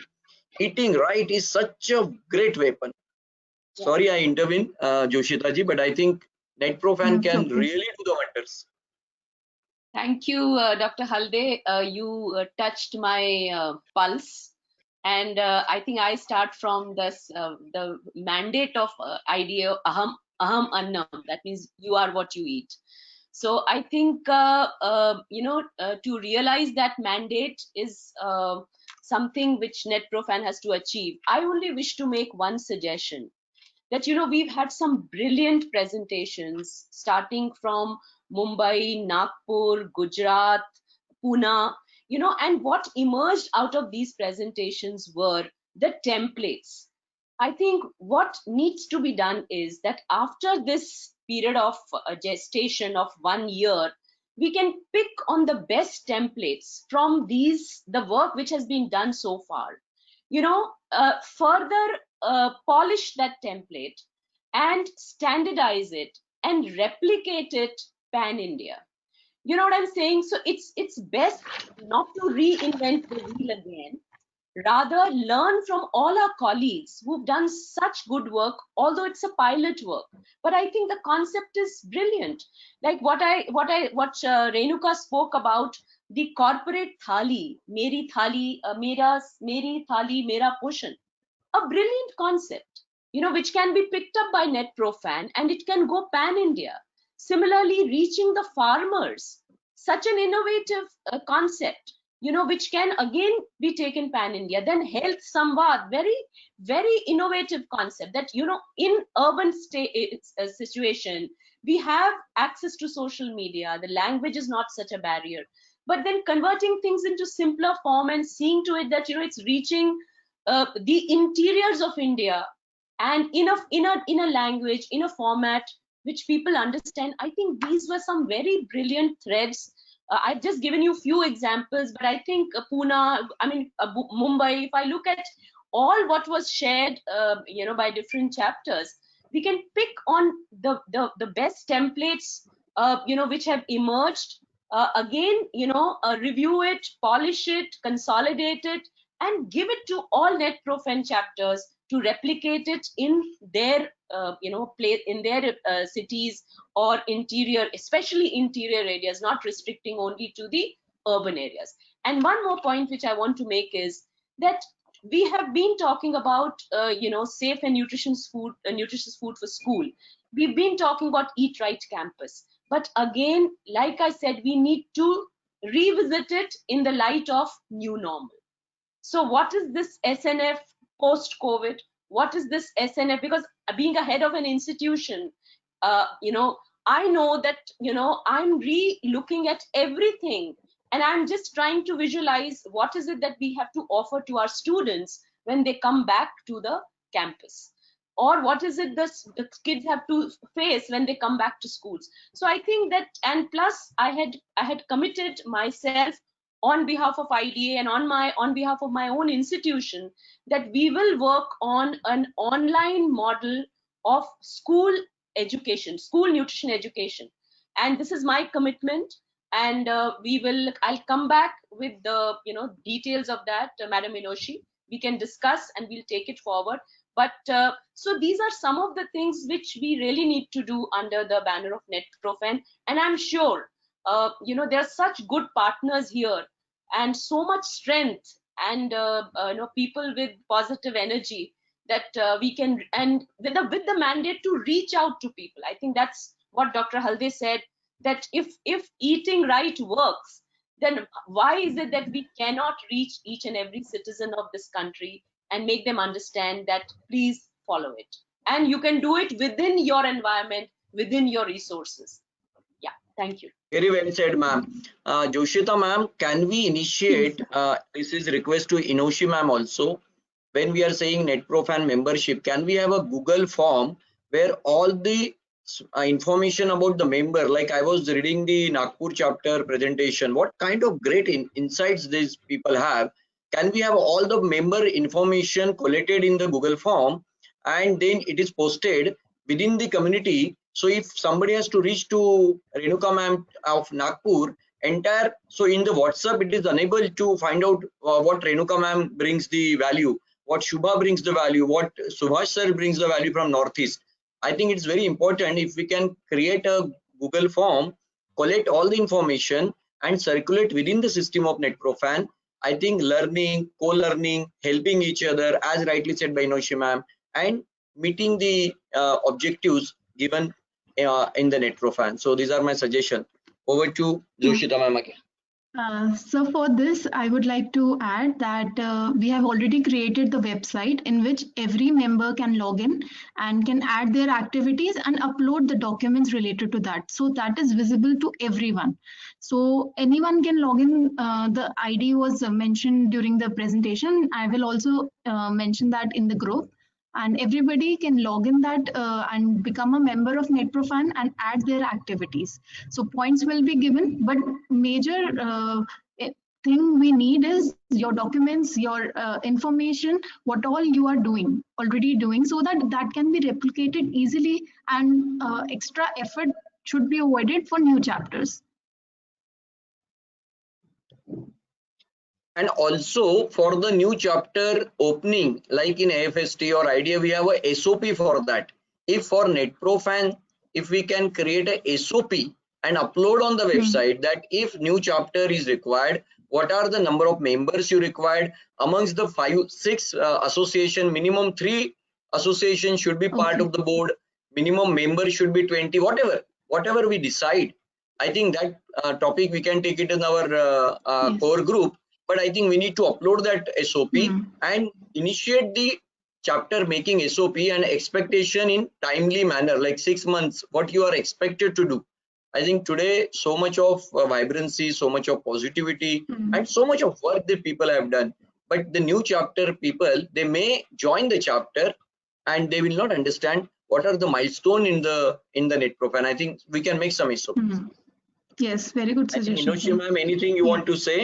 Eating right is such a great weapon. Sorry, I intervene, Joshita ji, but I think NetProfan can really do the wonders. Thank you, Dr. Halde. You touched my pulse. And I think I start from this, the mandate of idea, aham annam, that means you are what you eat. So I think, to realize that mandate is something which NetProfan has to achieve. I only wish to make one suggestion, that, we've had some brilliant presentations starting from Mumbai, Nagpur, Gujarat, Pune, and what emerged out of these presentations were the templates. I think what needs to be done is that after this period of gestation of 1 year, we can pick on the best templates from the work which has been done so far. Further polish that template and standardize it and replicate it pan-India. You know what I'm saying? So it's best not to reinvent the wheel again, rather learn from all our colleagues who've done such good work, although it's a pilot work. But I think the concept is brilliant. Like what Renuka spoke about, the corporate thali, meri thali, meri thali, mera poshan, a brilliant concept, which can be picked up by NetProfan and it can go pan-India. Similarly, reaching the farmers, such an innovative concept, which can again be taken pan-India. Then Health Samvad, very, very innovative concept that, in urban situation, we have access to social media. The language is not such a barrier. But then converting things into simpler form and seeing to it that, it's reaching the interiors of India and in a language, in a format which people understand. I think these were some very brilliant threads. I've just given you a few examples, but I think Pune, Mumbai, if I look at all what was shared, by different chapters, we can pick on the best templates, which have emerged. Again, review it, polish it, consolidate it, and give it to all NetProfen chapters to replicate it in their in their cities or interior, especially interior areas, not restricting only to the urban areas. And one more point which I want to make is that we have been talking about safe and nutritious food for school. We've been talking about Eat Right Campus, but again, like I said, we need to revisit it in the light of new normal. So what is this SNF post-COVID? What is this SNF? Because being a head of an institution, I know that, I'm re-looking at everything, and I'm just trying to visualize what is it that we have to offer to our students when they come back to the campus, or what is it the kids have to face when they come back to schools. So I think that, and plus I had committed myself on behalf of IDA and on behalf of my own institution, that we will work on an online model of school education, school nutrition education. And this is my commitment. And I'll come back with the details of that, Madam Inoshi. We can discuss and we'll take it forward. But so these are some of the things which we really need to do under the banner of NetProfen. And I'm sure, there are such good partners here, and so much strength, and people with positive energy, that we can, and with the mandate to reach out to people. I think that's what Dr. Halde said, that if eating right works, then why is it that we cannot reach each and every citizen of this country and make them understand that please follow it? And you can do it within your environment, within your resources. Yeah, thank you. Very well said, ma'am. Joshita ma'am, can we initiate, this is request to Inoshi ma'am also, when we are saying NetProfen membership, can we have a Google form where all the information about the member, like I was reading the Nagpur chapter presentation, what kind of great insights these people have. Can we have all the member information collected in the Google form, and then it is posted within the community? So if somebody has to reach to Renuka ma'am of Nagpur, so in the WhatsApp, it is unable to find out what Renuka ma'am brings the value, what Shubha brings the value, what Subhash sir brings the value from Northeast. I think it's very important if we can create a Google form, collect all the information and circulate within the system of NetProfen. I think learning, co-learning, helping each other, as rightly said by Inoshi ma'am, and meeting the objectives given in the NetProfen. So these are my suggestions. Over to Joshita ma'am again. So for this, I would like to add that we have already created the website in which every member can log in and can add their activities and upload the documents related to that. So that is visible to everyone. So anyone can log in. The ID was mentioned during the presentation. I will also mention that in the group. And everybody can log in that and become a member of NetProfen and add their activities. So points will be given, but major thing we need is your documents, your information, what all you are already doing, so that that can be replicated easily, and extra effort should be avoided for new chapters. And also for the new chapter opening, like in AFST or IDEA, we have a SOP for that. If for NetProfen, if we can create a SOP and upload on the website that if new chapter is required, what are the number of members you required amongst the 5-6 association, minimum 3 associations should be part of the board, minimum members should be 20, whatever whatever we decide, I think that topic we can take it in our Yes. core group, but I think we need to upload that SOP and initiate the chapter making SOP and expectation in timely manner, like 6 months, what you are expected to do. I think today so much of vibrancy, so much of positivity, and so much of work that people have done. But the new chapter people, they may join the chapter and they will not understand what are the milestone in the NetProf. And I think we can make some SOP. Yes, very good I think suggestion. Inoshi ma'am, anything you want to say?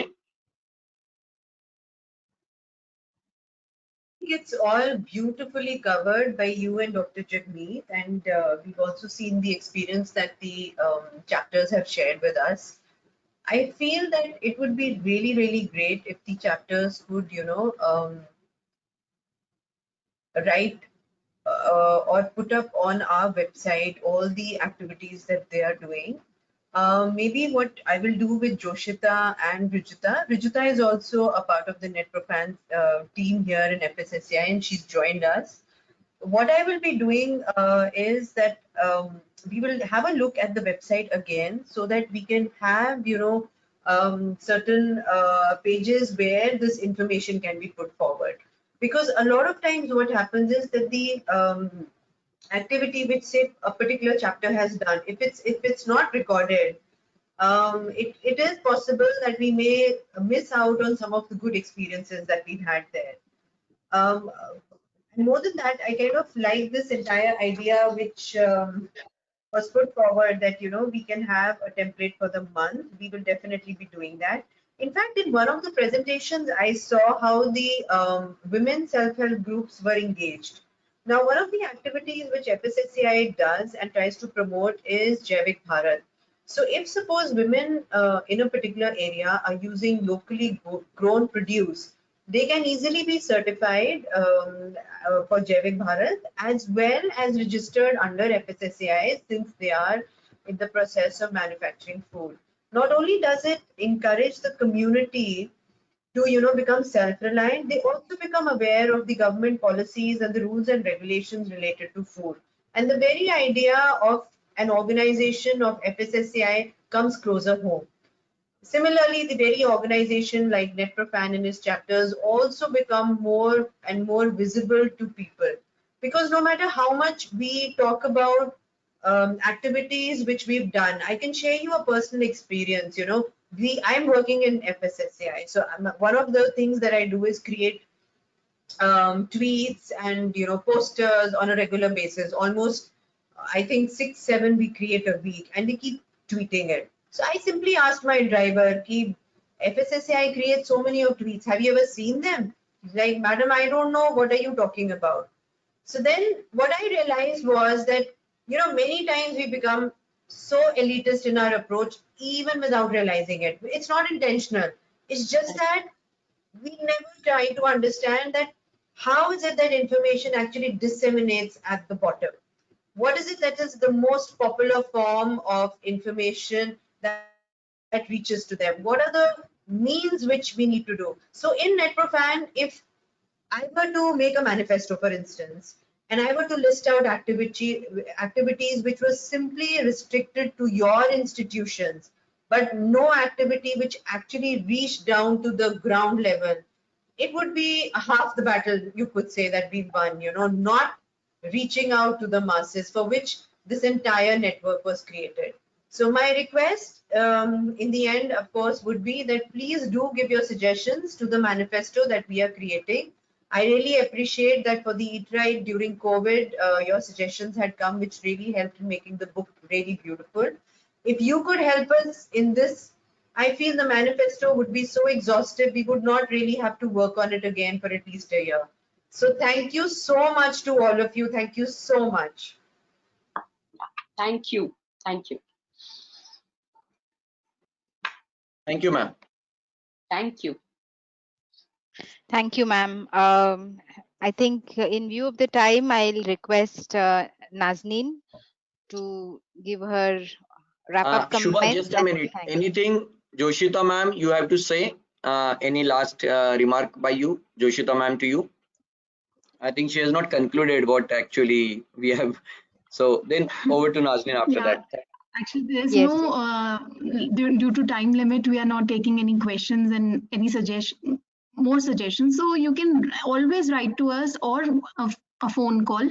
It's all beautifully covered by you and Dr. Jagmeet, and we've also seen the experience that the chapters have shared with us. I feel that it would be really, really great if the chapters could, write or put up on our website all the activities that they are doing. Maybe what I will do with Joshita and Rijita. Rijita is also a part of the NetProfan team here in FSSAI, and she's joined us. What I will be doing is that we will have a look at the website again, so that we can have, certain pages where this information can be put forward. Because a lot of times what happens is that the activity which, say, a particular chapter has done, if it's not recorded, it is possible that we may miss out on some of the good experiences that we've had there. And more than that, I kind of like this entire idea which was put forward, that we can have a template for the month. We will definitely be doing that. In fact, in one of the presentations, I saw how the women self-help groups were engaged. Now, one of the activities which FSSAI does and tries to promote is Jaivik Bharat. So if suppose women in a particular area are using locally grown produce, they can easily be certified for Jaivik Bharat, as well as registered under FSSAI, since they are in the process of manufacturing food. Not only does it encourage the community to become self-reliant, they also become aware of the government policies and the rules and regulations related to food. And the very idea of an organization of FSSAI comes closer home. Similarly, the very organization like NetProfan and its chapters also become more and more visible to people. Because no matter how much we talk about activities which we've done, I can share you a personal experience. I'm working in FSSAI. So one of the things that I do is create tweets and posters on a regular basis. Almost, I think 6-7 we create a week, and we keep tweeting it. So I simply asked my driver, FSSAI creates so many of tweets. Have you ever seen them? He's like, madam, I don't know. What are you talking about? So then what I realized was that, many times we become so elitist in our approach, even without realizing it. It's not intentional. It's just that we never try to understand that how is it that information actually disseminates at the bottom? What is it that is the most popular form of information that reaches to them? What are the means which we need to do? So in NetProfan, if I were to make a manifesto, for instance, and I were to list out activities which were simply restricted to your institutions, but no activity which actually reached down to the ground level, it would be half the battle, you could say, that we've won, not reaching out to the masses, for which this entire network was created. So my request in the end, of course, would be that please do give your suggestions to the manifesto that we are creating. I really appreciate that for the Eat Right during COVID, your suggestions had come, which really helped in making the book really beautiful. If you could help us in this, I feel the manifesto would be so exhaustive, we would not really have to work on it again for at least a year. So thank you so much to all of you. Thank you so much. Thank you. Thank you. Thank you, ma'am. Thank you. Thank you, ma'am. I think in view of the time, I'll request Nazneen to give her wrap-up Shubha, comments. just a minute. Anything, Joshita ma'am, you have to say? Any last remark by you, Joshita ma'am, to you? I think she has not concluded what actually we have. So then over to Nazneen after that. Actually, there's Yes, no, due to time limit, we are not taking any questions and any more suggestions. So you can always write to us or a phone call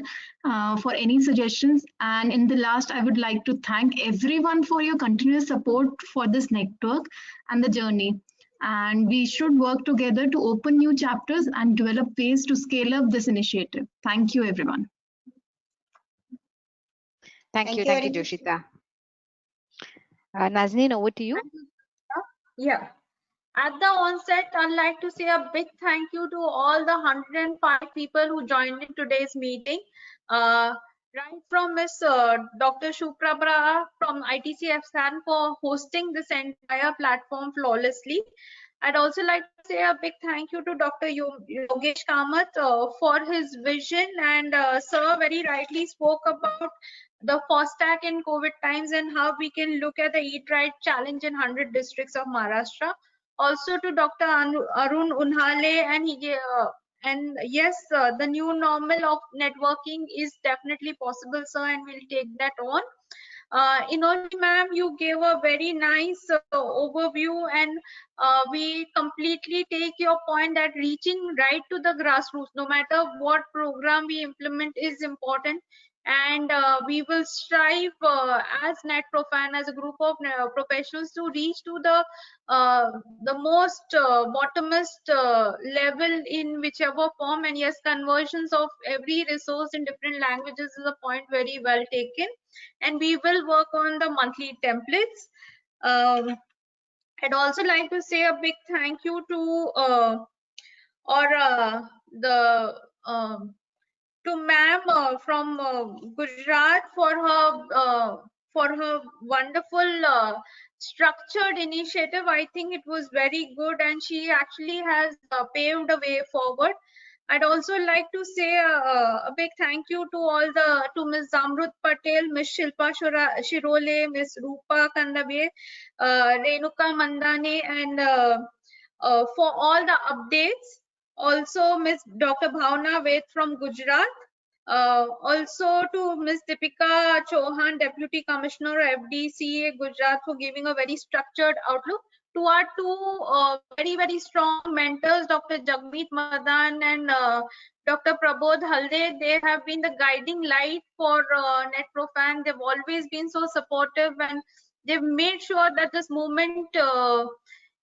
for any suggestions. And in the last, I would like to thank everyone for your continuous support for this network and the journey. And we should work together to open new chapters and develop ways to scale up this initiative. Thank you, everyone. Thank you, very much. Joshita. Nazneen, over to you. Yeah. At the onset, I'd like to say a big thank you to all the 105 people who joined in today's meeting. Right from Ms. Dr. Shuprabha from ITC-FSAN for hosting this entire platform flawlessly. I'd also like to say a big thank you to Dr. Yogesh Kamath for his vision, and sir very rightly spoke about the FOSTAC in COVID times and how we can look at the Eat Right challenge in 100 districts of Maharashtra. Also to Dr. Arun Unhale, and yes, the new normal of networking is definitely possible, sir, and we'll take that on. Inoshi ma'am, you gave a very nice overview, and we completely take your point that reaching right to the grassroots, no matter what program we implement, is important. And we will strive as NetProfan, as a group of professionals, to reach to the most bottomest level in whichever form. And yes, conversions of every resource in different languages is a point very well taken, and we will work on the monthly templates. I'd also like to say a big thank you to to ma'am from Gujarat for her wonderful structured initiative. I think it was very good, and she actually has paved the way forward. I'd also like to say a big thank you to Ms. Zamrud Patel, Ms. Shilpa Shirole, Ms. Rupa Kandabe, Renuka Mandane, and for all the updates. Also, Ms. Dr. Bhavna Ved from Gujarat. Also to Ms. Deepika Chauhan, Deputy Commissioner FDCA Gujarat, for giving a very structured outlook. To our two very strong mentors, Dr. Jagmeet Madan and Dr. Prabodh Halde. They have been the guiding light for NetProfan. They've always been so supportive, and they've made sure that this movement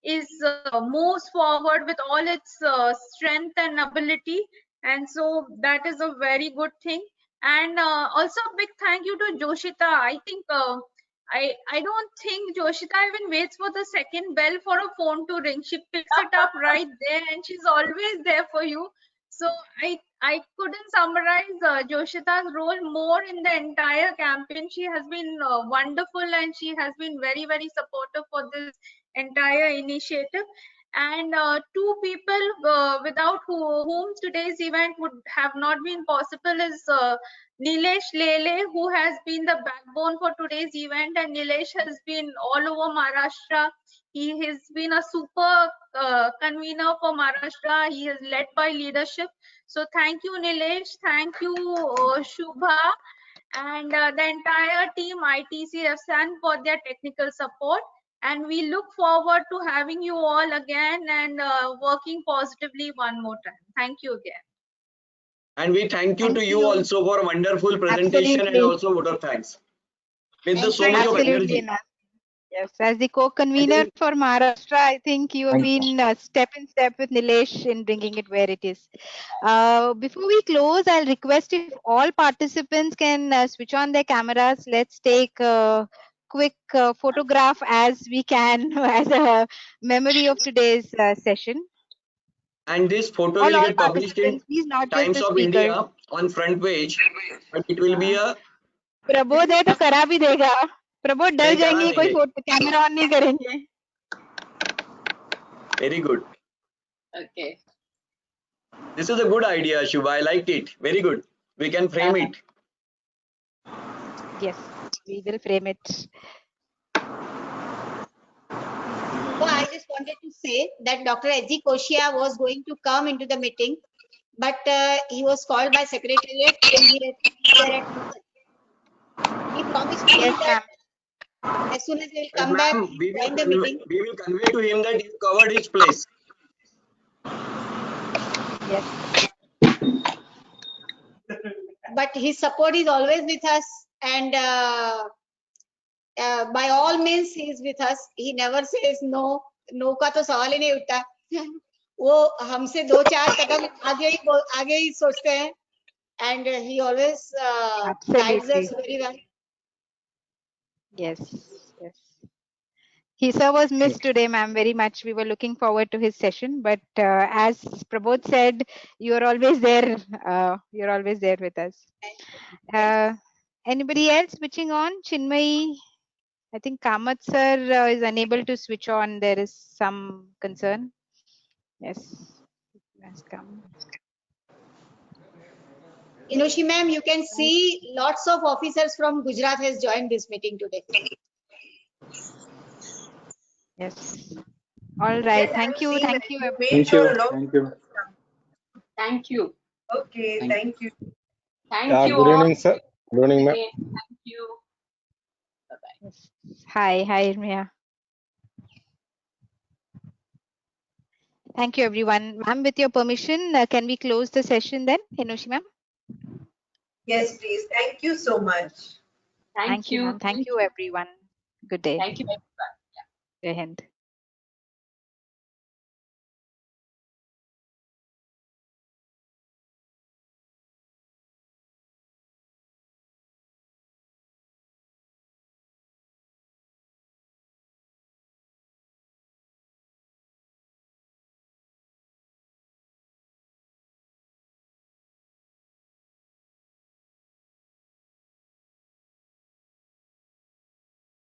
moves forward with all its strength and ability, and so that is a very good thing. And also a big thank you to Joshita. I think I don't think Joshita even waits for the second bell for a phone to ring. She picks it up right there, and she's always there for you. So I couldn't summarize Joshita's role more in the entire campaign. She has been wonderful, and she has been very supportive for this entire initiative. And two people without whom today's event would have not been possible is Nilesh Lele, who has been the backbone for today's event. And Nilesh has been all over Maharashtra. He has been a super convener for Maharashtra. He has led by leadership. So thank you, Nilesh. Thank you, Shubha, and the entire team ITC-FSAN for their technical support. And we look forward to having you all again and working positively one more time. Thank you again. And we thank you to you also for a wonderful presentation. Absolutely. And also vote of thanks with the so much of Absolutely, energy. Yes, as the co-convener for Maharashtra, I think you have been step in step with Nilesh in bringing it where it is. Before we close, I'll request if all participants can switch on their cameras. Let's take a quick photograph as we can as a memory of today's session. And this photo will get published in Times of India on front page, but it will be a Prabodh है तो करा भी देगा. प्रबोध डर जाएंगे कोई photo camera on नहीं करेंगे. Very good. Okay. This is a good idea, Shubha. I liked it. Very good. We can frame it. Yes, we will frame it. So I just wanted to say that Dr. S.G. Koshia was going to come into the meeting, but he was called by Secretariat and he promised me that As soon as he will come back, Ma'am, join the meeting. we will convey to him that you covered his place. Yes. But his support is always with us, and by all means he is with us. He never says no. No का तो सवाल ही नहीं उठता. वो हमसे 2-4 कदम आगे ही सोचते हैं, and he always guides us very well. Yes. Yes. Sir was missed today, ma'am, very much. We were looking forward to his session, but as Prabodh said, you are always there. You're always there with us. Anybody else switching on? Chinmay, I think Kamath sir is unable to switch on. There is some concern. Yes, has come. Inoshi ma'am, you can see lots of officers from Gujarat has joined this meeting today. Yes. All right. Yes, thank you. Thank you. Thank you. Thank you. Thank you. Okay, thank you. Thank you Good all. evening, sir. Good evening, ma'am. Again, thank you. Bye-bye. Hi, Irmia. Thank you, everyone. Ma'am, with your permission, can we close the session then, Inoshi ma'am? Yes, please. Thank you so much. Thank you, ma'am. Thank you, everyone. Good day. Thank you, everyone. Jai Hind.